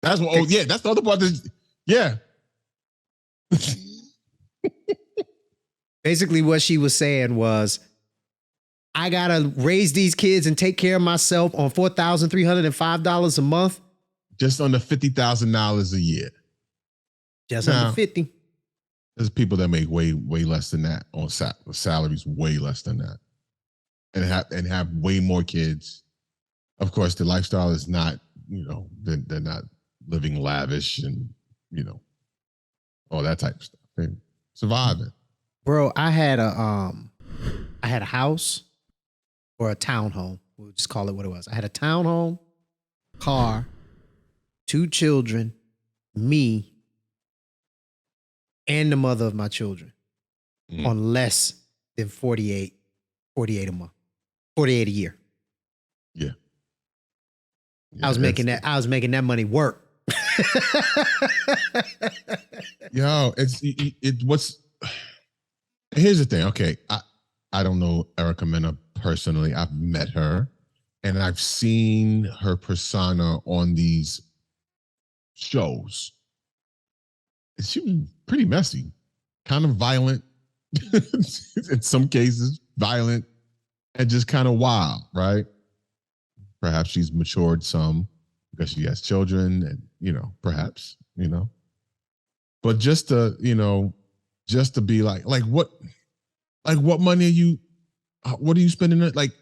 That's what. Oh, yeah, that's the other part. Yeah. Basically, what she was saying was, I gotta raise these kids and take care of myself on $4,305 a month. Just under $50,000 a year. Just Now, under 50. There's people that make way less than that on salaries, way less than that, and have way more kids. Of course, the lifestyle is not, they're not living lavish and all that type of stuff. They're surviving. Bro, I had a house or a townhome. We'll just call it what it was. I had a townhome, car, 2 children, me, and the mother of my children on less than 48 a month, 48 a year. Yeah. I was making that money work. Yo, here's the thing. Okay. I don't know Erica Mena personally. I've met her and I've seen her persona on these shows. She was pretty messy, kind of violent, in some cases, violent, and just kind of wild, right? Perhaps she's matured some because she has children and, perhaps, but just to be like what money what are you spending it? Like,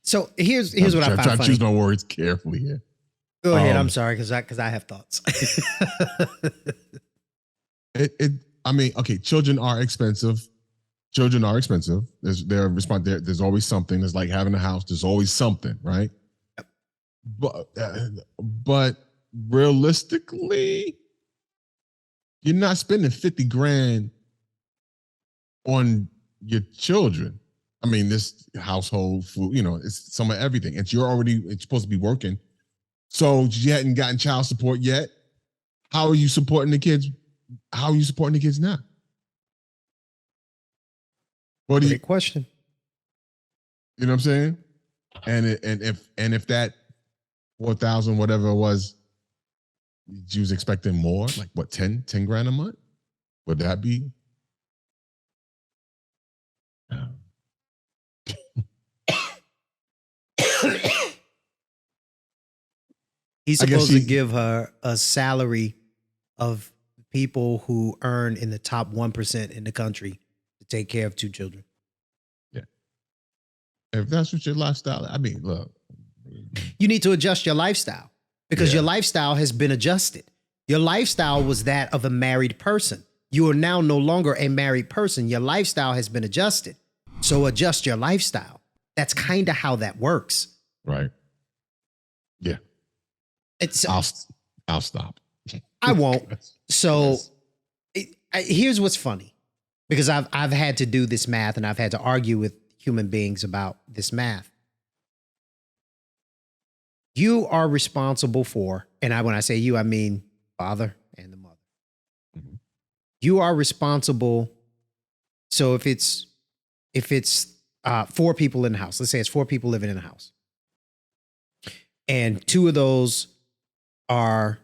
So here's what I find funny. funny. Choose my words carefully here. Go ahead. I'm sorry, because I have thoughts. Okay, children are expensive. There's always something. It's like having a house. There's always something, right? But realistically, you're not spending 50 grand on your children. I mean, this household food, it's some of everything. And it's supposed to be working. So you hadn't gotten child support yet. How are you supporting the kids? How are you supporting the kids now? Great question. You know what I'm saying? And if that 4,000, whatever it was, you was expecting more, like what, 10 grand a month? Would that be? He's supposed to give her a salary of people who earn in the top 1% in the country to take care of 2 children. Yeah. If that's what your lifestyle, I mean, look. You need to adjust your lifestyle because your lifestyle has been adjusted. Your lifestyle was that of a married person. You are now no longer a married person. Your lifestyle has been adjusted. So adjust your lifestyle. That's kind of how that works. Right. Yeah. I'll stop. I won't. So here's what's funny, because I've had to do this math and I've had to argue with human beings about this math. You are responsible for, and when I say you, I mean father and the mother. Mm-hmm. You are responsible. So if it's 4 people in the house, let's say it's 4 people living in the house, and 2 of those are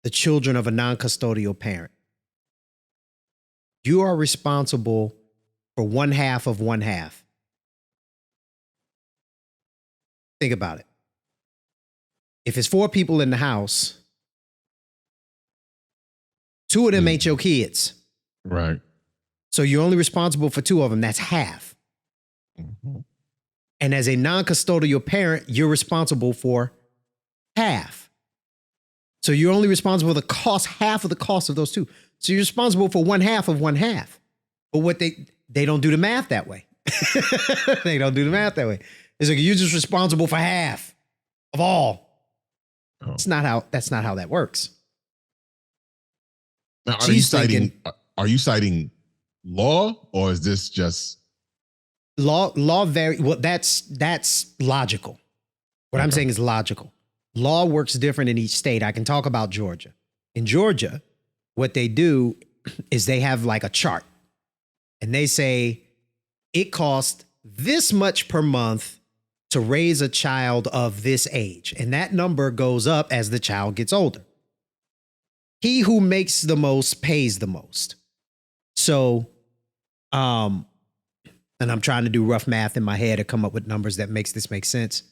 the children of a non-custodial parent. You are responsible for 1/2 of 1/2. Think about it. If it's 4 people in the house, 2 of them ain't your kids. Right. So you're only responsible for 2 of them. That's half. Mm-hmm. And as a non-custodial parent, you're responsible for half. So you're only responsible for half of the cost of those 2. So you're responsible for 1/2 of 1/2. But what they don't do the math that way. They don't do the math that way. It's like you're just responsible for half of all. Oh. That's not how that works. Now, are you citing law, or is this just law? Well, that's logical. What I'm saying is logical. law works different in each state. I can talk about Georgia. In Georgia, what they do is they have like a chart and they say it costs this much per month to raise a child of this age. And that number goes up as the child gets older. He who makes the most pays the most. So, and I'm trying to do rough math in my head to come up with numbers that makes this make sense.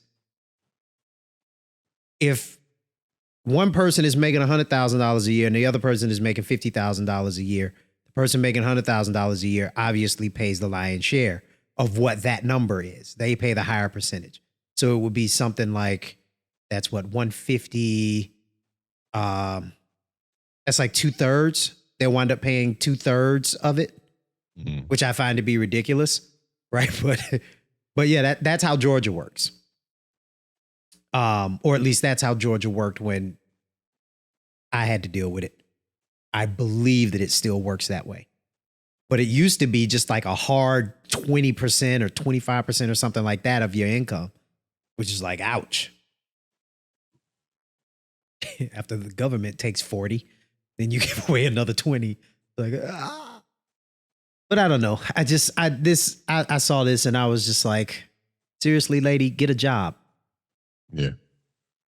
If one person is making $100,000 a year and the other person is making $50,000 a year, the person making $100,000 a year obviously pays the lion's share of what that number is. They pay the higher percentage. So it would be something like, that's what, 150, that's like 2/3. They'll wind up paying 2/3 of it, which I find to be ridiculous, right? But yeah, that's how Georgia works. Or at least that's how Georgia worked when I had to deal with it. I believe that it still works that way. But it used to be just like a hard 20% or 25% or something like that of your income, which is like, ouch. After the government takes 40, then you give away another 20. Like, ah. But I don't know. I saw this and I was just like, seriously, lady, get a job. Yeah.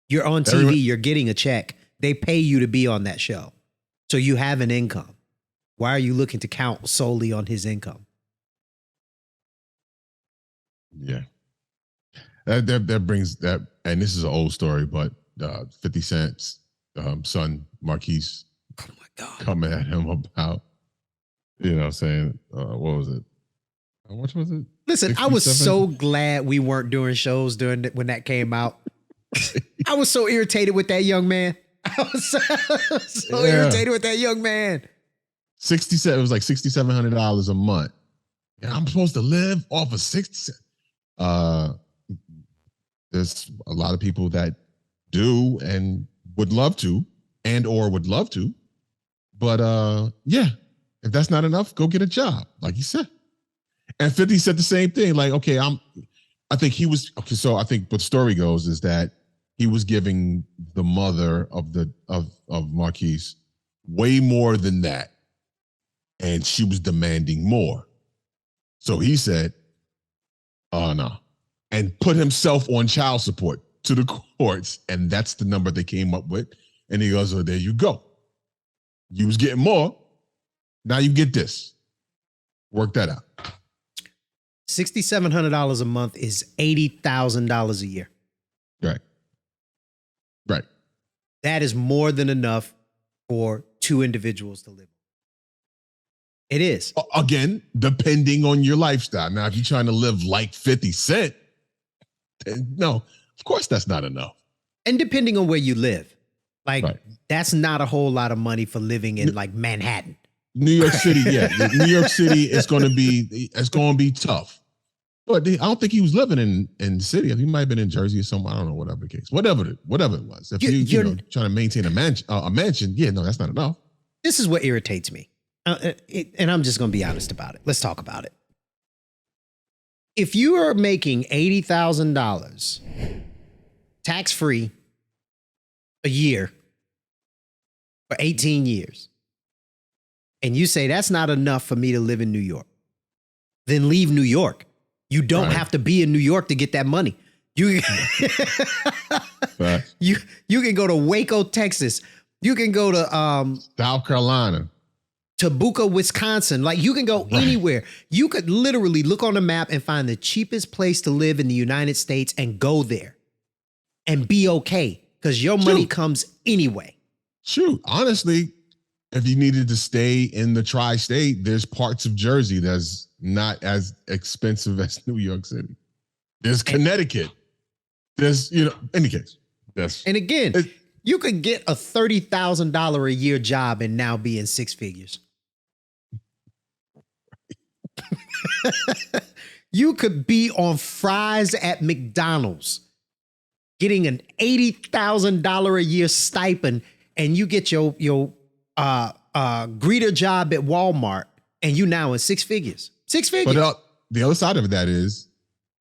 You're on TV, you're getting a check. They pay you to be on that show. So you have an income. Why are you looking to count solely on his income? Yeah. That brings that, and this is an old story, but 50 Cent's son, Marquise, oh my God, coming at him about, you know, saying, what was it? How much was it? Listen, 67? I was so glad we weren't doing shows when that came out. I was so irritated with that young man. I was so irritated with that young man. 67, it was like $6,700 a month. And I'm supposed to live off of 60. There's a lot of people that do and would love to, but yeah, if that's not enough, go get a job, like you said. And 50 said the same thing. Like, okay, I think he was okay. So I think what the story goes is that he was giving the mother of Marquise way more than that, and she was demanding more. So he said, "Oh no," and put himself on child support to the courts, and that's the number they came up with. And he goes, "Oh, there you go. You was getting more. Now you get this. Work that out." $6,700 a month is $80,000 a year. Right. Right. That is more than enough for two individuals to live. It is. Again, depending on your lifestyle. Now, if you're trying to live like 50 Cent, then no, of course that's not enough. And depending on where you live, like that's not a whole lot of money for living in like Manhattan. New York City, yeah. New York City is going to be tough. But I don't think he was living in the city. He might have been in Jersey or somewhere. I don't know, whatever the case. Whatever it was. If you're trying to maintain a mansion, yeah, no, that's not enough. This is what irritates me. And I'm just going to be honest about it. Let's talk about it. If you are making $80,000 tax-free a year for 18 years, and you say that's not enough for me to live in New York, then leave New York. You don't have to be in New York to get that money. You can go to Waco, Texas. You can go to South Carolina, Topeka, Wisconsin. Like you can go anywhere. You could literally look on a map and find the cheapest place to live in the United States and go there and be okay because your money comes anyway. Shoot, honestly, if you needed to stay in the tri-state, there's parts of Jersey that's not as expensive as New York City. There's Connecticut. There's, in any case. And again, you could get a $30,000 a year job and now be in six figures. You could be on fries at McDonald's, getting an $80,000 a year stipend, and you get your greeter job at Walmart, and you now in six figures. Six figures. But the other side of that is,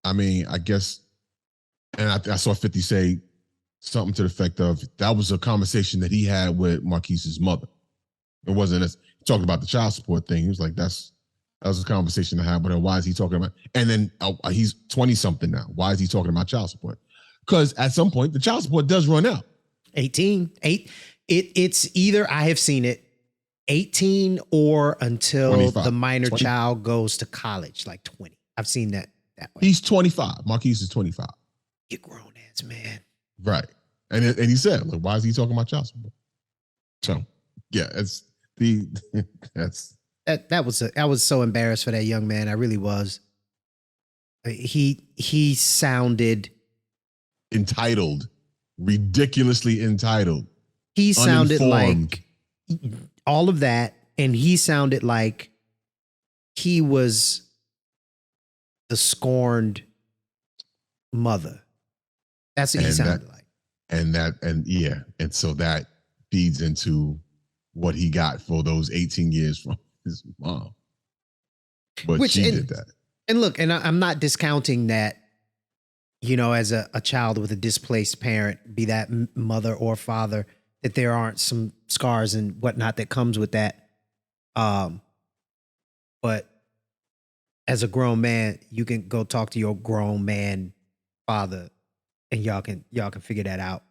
I mean, I guess, and I saw 50 say, something to the effect of that was a conversation that he had with Marquise's mother. It wasn't as talking about the child support thing. He was like, that was a conversation I had with her. Why is he talking about? And then he's 20 something now. Why is he talking about child support? Because at some point the child support does run out. 18. It's either, I have seen it, 18 or until 25. the minor 20. child goes to college, like 20. I've seen that way. He's 25. Marquise is 25. You grown ass man. Right. And he said, like, why is he talking about child support? So yeah, I was so embarrassed for that young man. I really was. He sounded entitled, ridiculously entitled. He sounded uninformed. like all of that, and he sounded like he was the scorned mother. That's what he sounded like. And so that feeds into what he got for those 18 years from his mom. But she did that. And look, and I'm not discounting that, you know, as a child with a displaced parent, be that mother or father, that there aren't some scars and whatnot that comes with that. But as a grown man, you can go talk to your grown man father and y'all can figure that out.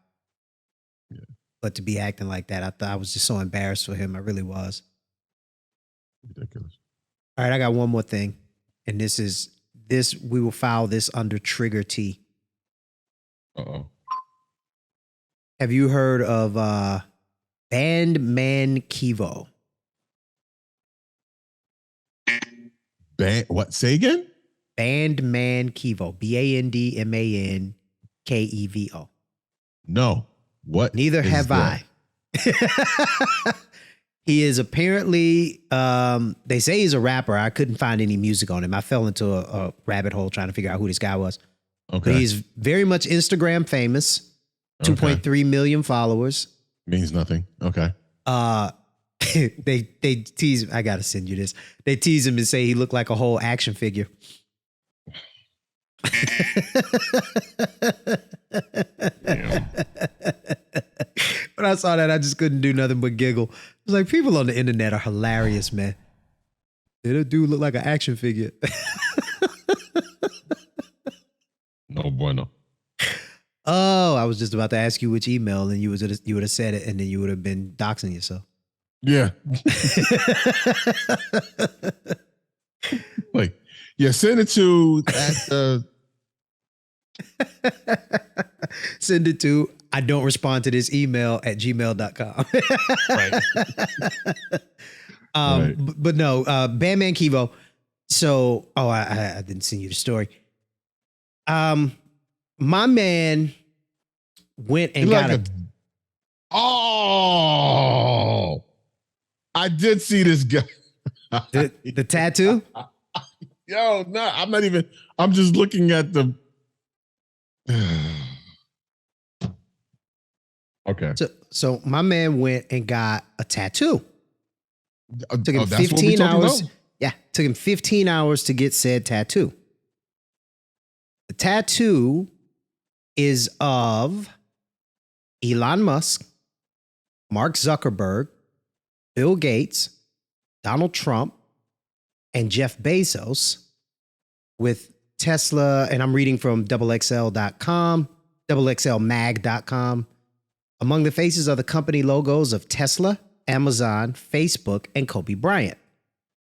Yeah. But to be acting like that, I thought I was just so embarrassed for him. I really was. Ridiculous. All right, I got one more thing. And we will file this under Trigger T. Uh-oh. Have you heard of band Man Kevo? What? Say again? Band Man Kevo. BANDMAN KEVO. No. What? Neither have I. He is apparently, they say he's a rapper. I couldn't find any music on him. I fell into a rabbit hole trying to figure out who this guy was. Okay. But he's very much Instagram famous. 2.3 million followers. Means nothing. Okay. They tease, I gotta send you this. They tease him and say he looked like a whole action figure. When I saw that, I just couldn't do nothing but giggle. It's like, people on the internet are hilarious, man. Did a dude look like an action figure? No bueno. Oh, I was just about to ask you which email, and you would have said it, and then you would have been doxing yourself. Yeah. Like, yeah, send it to send it to I don't respond to this email at gmail.com. Right. Right. But no, Man Kevo. So, I didn't send you the story. My man went and got Oh, I did see this guy. the tattoo. Yo, no, I'm just looking at the. Okay. So my man went and got a tattoo. Took him that's 15 hours. about? Yeah, took him 15 hours to get said tattoo. The tattoo is of Elon Musk, Mark Zuckerberg, Bill Gates, Donald Trump, and Jeff Bezos, with Tesla, and I'm reading from XXL.com, XXLmag.com. Among the faces are the company logos of Tesla, Amazon, Facebook, and Kobe Bryant.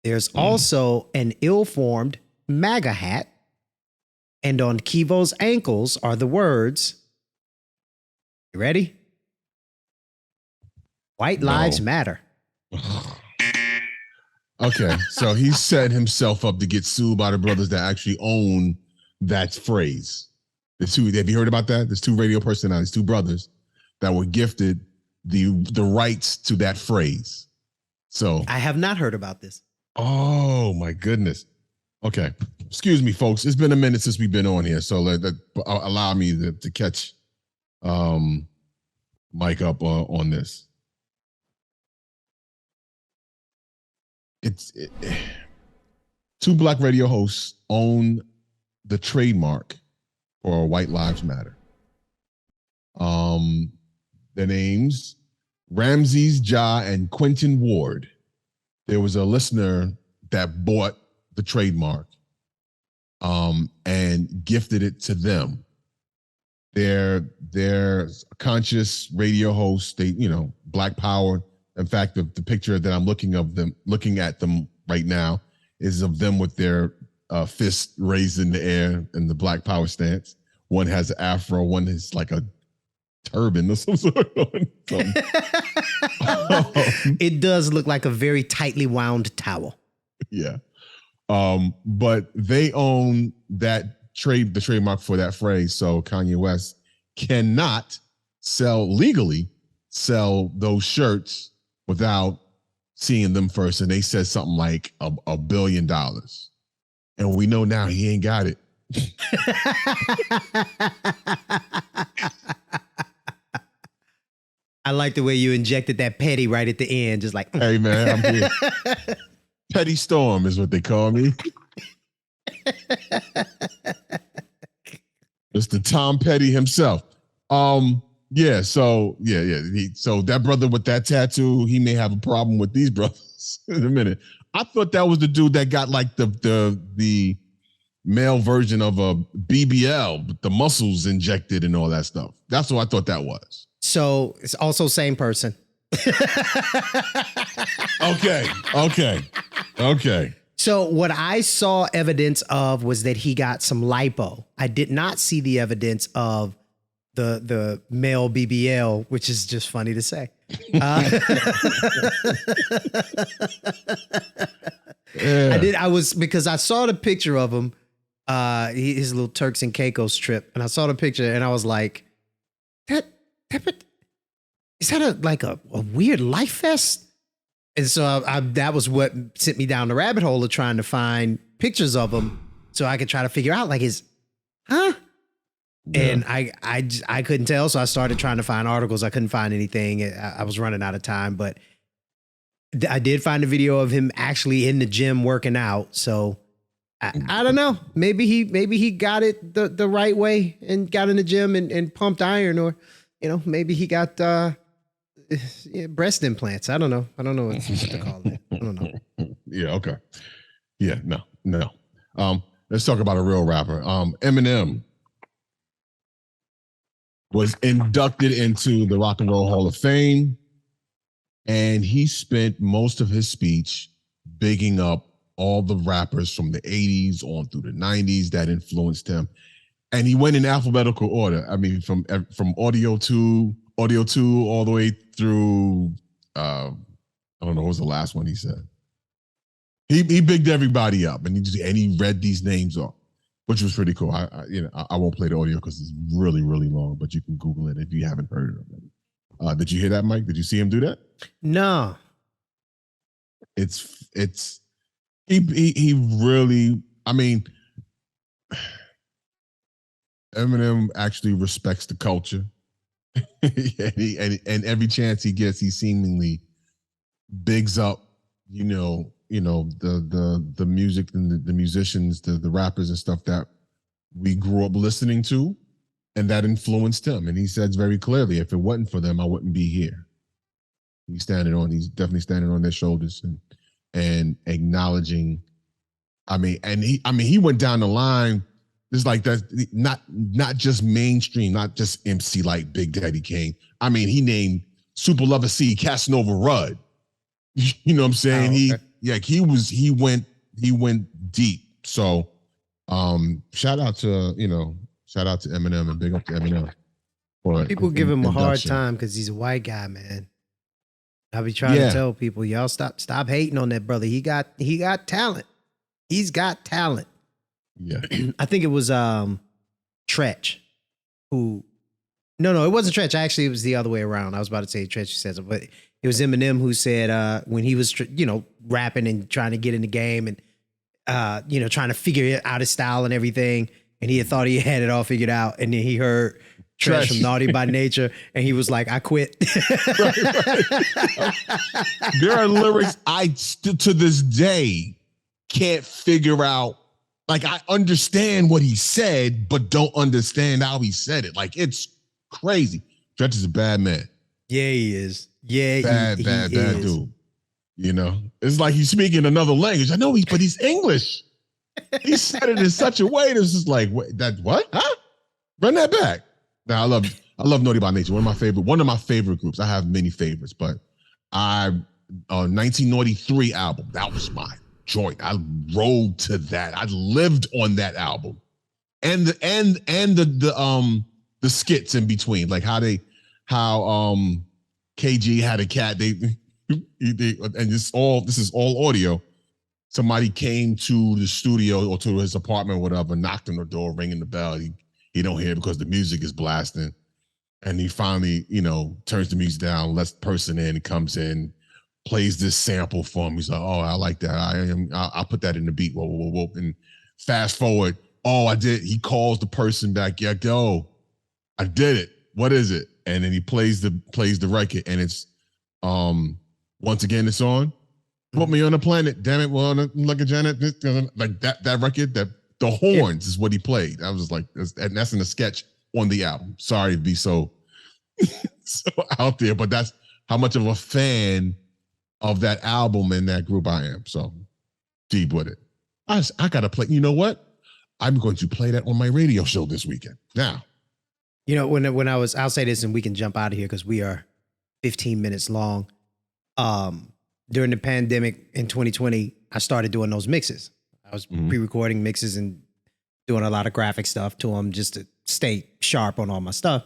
There's also an ill-formed MAGA hat, and on Kevo's ankles are the words, you ready? White Lives Matter. Okay, so he set himself up to get sued by the brothers that actually own that phrase. Have you heard about that? There's two radio personalities, two brothers that were gifted the rights to that phrase. So I have not heard about this. Oh my goodness. Okay, excuse me, folks. It's been a minute since we've been on here, so allow me to catch Mike up on this. Two black radio hosts own the trademark for White Lives Matter. Their names, Ramses Ja and Quentin Ward. There was a listener that bought the trademark and gifted it to them. They're conscious radio hosts. They, Black Power. In fact, the picture that I'm looking at them right now is of them with their fist raised in the air in the Black Power stance. One has an afro, one is like a turban or some sort of something. It does look like a very tightly wound towel. Yeah. But they own the trademark for that phrase. So Kanye West cannot legally sell those shirts without seeing them first. And they said something like $1 billion. And we know now he ain't got it. I like the way you injected that petty right at the end, just like, hey man, I'm here. Petty Storm is what they call me. Mr. Tom Petty himself. So that brother with that tattoo, he may have a problem with these brothers in a minute. I thought that was the dude that got like the male version of a BBL, with the muscles injected and all that stuff. That's what I thought that was. So it's also same person. Okay. So what I saw evidence of was that he got some lipo. I did not see the evidence of the male BBL, which is just funny to say. Because I saw the picture of him, his little Turks and Caicos trip, and I saw the picture and I was like, is that a weird life vest? And so that was what sent me down the rabbit hole of trying to find pictures of him so I could try to figure out Yeah. And I couldn't tell, so I started trying to find articles. I couldn't find anything. I was running out of time, but I did find a video of him actually in the gym working out. So I don't know. Maybe he got it the right way and got in the gym and pumped iron, or maybe he got breast implants. I don't know. I don't know what to call it. I don't know. Yeah. Okay. Yeah. No. Let's talk about a real rapper. Eminem was inducted into the Rock and Roll Hall of Fame, and he spent most of his speech bigging up all the rappers from the 80s on through the 90s that influenced him. And he went in alphabetical order. I mean, from Audio 2 all the way through, I don't know, what was the last one he said? He bigged everybody up, and he read these names off, which was pretty cool. I won't play the audio because it's really, really long, but you can Google it if you haven't heard it already. Did you hear that, Mike? Did you see him do that? No. He really, I mean, Eminem actually respects the culture. and every chance he gets, he seemingly bigs up, the music and the musicians, the rappers and stuff that we grew up listening to, and that influenced him. And he says very clearly, if it wasn't for them, I wouldn't be here. He's definitely standing on their shoulders and acknowledging. He went down the line. It's like that, not just mainstream, not just MC like Big Daddy Kane. I mean, he named Super Lover C, Casanova Rudd. You know what I'm saying? Oh, okay. He went deep. So shout out to Eminem, and big up to Eminem. People give him a hard time because he's a white guy, man. I be trying to tell people, y'all stop hating on that brother. He got talent. He's got talent. Yeah. I think it was Tretch who. No, it wasn't Tretch. Actually, it was the other way around. I was about to say Tretch says it, but it was Eminem who said when he was rapping and trying to get in the game and trying to figure out his style and everything, and he had thought he had it all figured out, and then he heard Tretch from Naughty by Nature, and he was like, I quit. Right. There are lyrics I to this day can't figure out. Like, I understand what he said, but don't understand how he said it. Like, it's crazy. Stretch is a bad man. Yeah, he is. Yeah, Bad he dude. You know, it's like he's speaking another language. I know but he's English. He said it in such a way that's just like, what? Huh? Run that back. Now I love Naughty by Nature. One of my favorite groups. I have many favorites, but 1993 album. That was my joint. I rolled to that. I lived on that album, and the skits in between, like how KG had a cat. And this is all audio. Somebody came to the studio or to his apartment, or whatever, knocked on the door, ringing the bell. He don't hear because the music is blasting, and he finally, turns the music down, lets the person in, he comes in, plays this sample for him. He's like, "Oh, I like that. I'll put that in the beat." Whoa. And fast forward, I did. He calls the person back. Yeah, go. I did it. What is it? And then he plays the record, and it's once again it's on. Put me on a planet, damn it. Well, like a Janet, like that record, that the horns is what he played. I was like, and that's in the sketch on the album. Sorry to be so out there, but that's how much of a fan of that album and that group I am. So deep with it. I gotta play. You know what? I'm going to play that on my radio show this weekend. Now, when I'll say this and we can jump out of here because we are 15 minutes long. During the pandemic in 2020, I started doing those mixes. I was pre-recording mixes and doing a lot of graphic stuff to them just to stay sharp on all my stuff.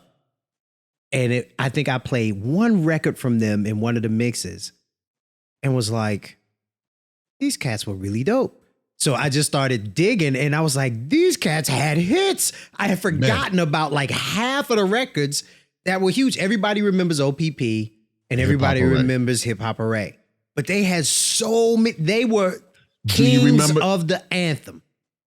And I think I played one record from them in one of the mixes and was like, these cats were really dope. So I just started digging and I was like, these cats had hits. I had forgotten about like half of the records that were huge. Everybody remembers OPP and everybody remembers Hip Hop Hooray. But they had so many, they were kings of the anthem.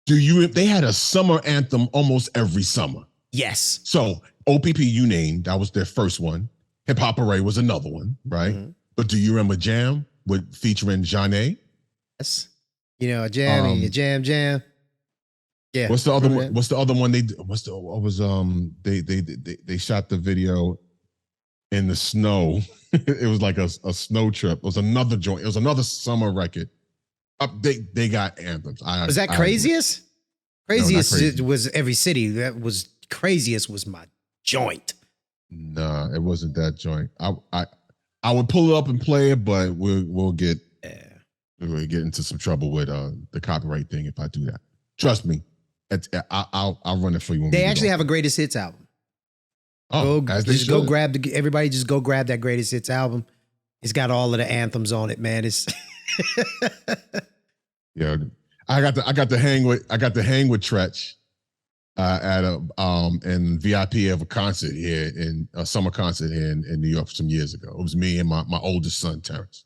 They had a summer anthem almost every summer. Yes. So OPP you named, that was their first one. Hip Hop Hooray was another one, right? Mm-hmm. But do you remember Jam featuring Johnny? Yes. Jam, Jam. Yeah. What's the other one? What's the other one they shot the video in the snow. It was like a snow trip. It was another joint. It was another summer record. They got anthems. Was that Craziest? Craziest was every city. That was Craziest was my joint. Nah, it wasn't that joint. I would pull it up and play it, but we'll get into some trouble with the copyright thing if I do that. Trust me, I'll run it for you. They actually have a greatest hits album. Oh, go grab everybody. Just go grab that greatest hits album. It's got all of the anthems on it, man. It's yeah. I got to hang with Tretch at in VIP of a concert here in a summer concert here in New York some years ago. It was me and my oldest son Terrence,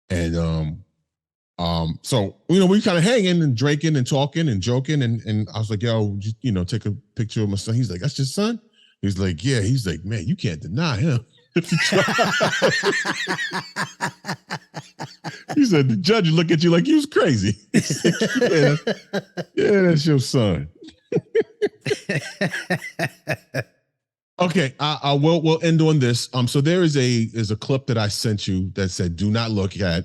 and so we kind of hanging and drinking and talking and joking, and I was like, yo, just, take a picture of my son. He's like, that's your son? He's like, yeah. He's like, man, you can't deny him. He said, the judge would look at you like you was crazy. Yeah, that's your son. Okay, we'll end on this. So there is a clip that I sent you that said, do not look at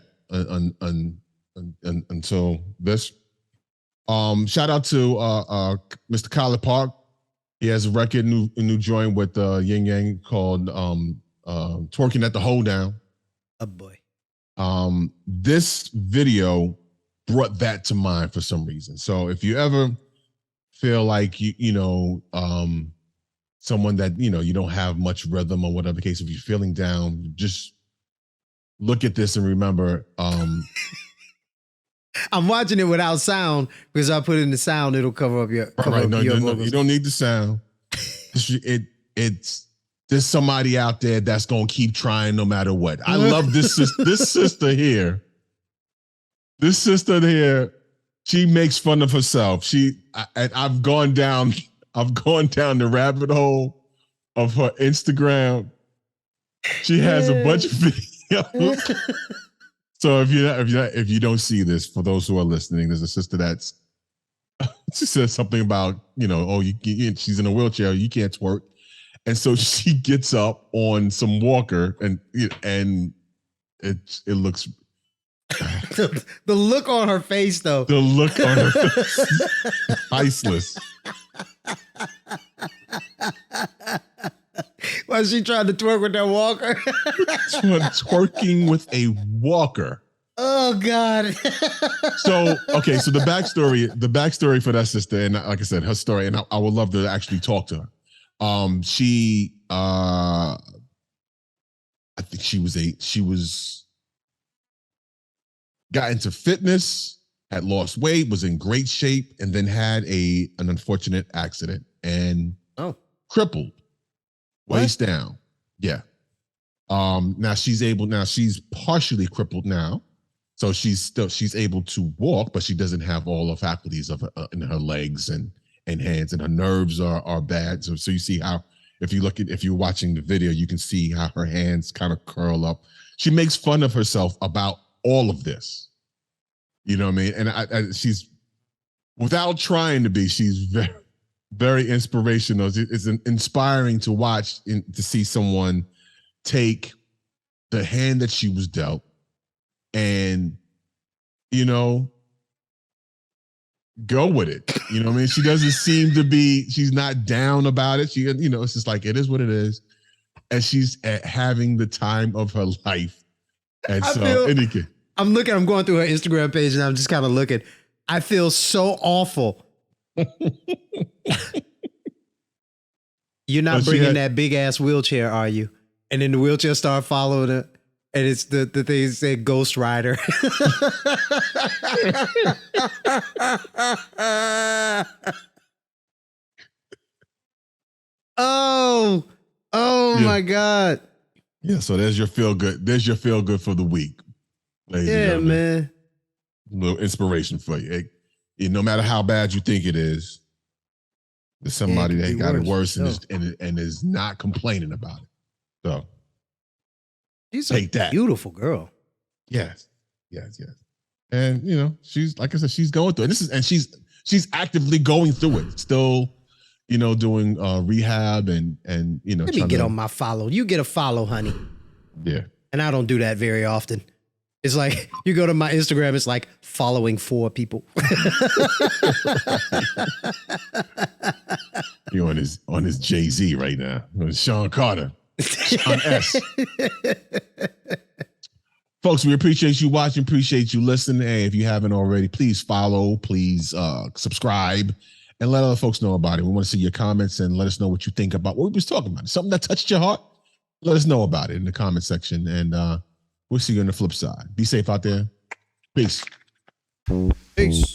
until this. Shout out to Mr. Kyler Park. He has a record, new joint with Yin Yang called Twerking at the Hoedown. Oh boy. This video brought that to mind for some reason. So if you ever feel like someone that you don't have much rhythm or whatever the case, if you're feeling down, just look at this and remember. I'm watching it without sound because I put in the sound, it'll cover up your. No, you don't need the sound. There's somebody out there that's gonna keep trying no matter what. I love this sister here. This sister here, she makes fun of herself. I've gone down the rabbit hole of her Instagram. She has a bunch of videos. So if you don't see this, for those who are listening, there's a sister she says something about she's in a wheelchair, you can't twerk, And so she gets up on some walker and it looks The look on her face, though. the look on her face, priceless. Why she trying to twerk with that walker? Twerking with a walker. Oh God. So the backstory for that sister, and like I said, her story, and I would love to actually talk to her. She I think she got into fitness, had lost weight, was in great shape, and then had an unfortunate accident and crippled, waist down. Yeah. Now she's partially crippled now. So she's able to walk, but she doesn't have all the faculties of in her legs and hands, and her nerves are bad. So you see how, if you're watching the video, you can see how her hands kind of curl up. She makes fun of herself about all of this. You know what I mean? And she's, without trying to be, she's very, very inspirational. It's inspiring to watch, to see someone take the hand that she was dealt and, go with it. You know what I mean? She doesn't seem to be, she's not down about it. She, it's just like, it is what it is. And she's having the time of her life. And I'm going through her Instagram page and I'm just kind of looking. I feel so awful. You're not bringing that big ass wheelchair, are you? And then the wheelchair start following her. And it's the thing said Ghost Rider. Oh my God. Yeah, so there's your feel good. There's your feel good for the week. Yeah, man. A little inspiration for you. No matter how bad you think it is, there's somebody that got it worse and is not complaining about it. So she's take that. Beautiful girl. Yes. And she's, like I said, she's going through it. And she's actively going through it. Still, doing rehab and let me get on my follow. You get a follow, honey. Yeah. And I don't do that very often. It's like you go to my Instagram, it's like following 4 people. You're on his Jay-Z right now. Sean Carter. Sean S. Folks, we appreciate you watching, appreciate you listening. And if you haven't already, please follow, please subscribe, and let other folks know about it. We want to see your comments and let us know what you think about what we was talking about. Something that touched your heart? Let us know about it in the comment section. And we'll see you on the flip side. Be safe out there. Peace. Peace.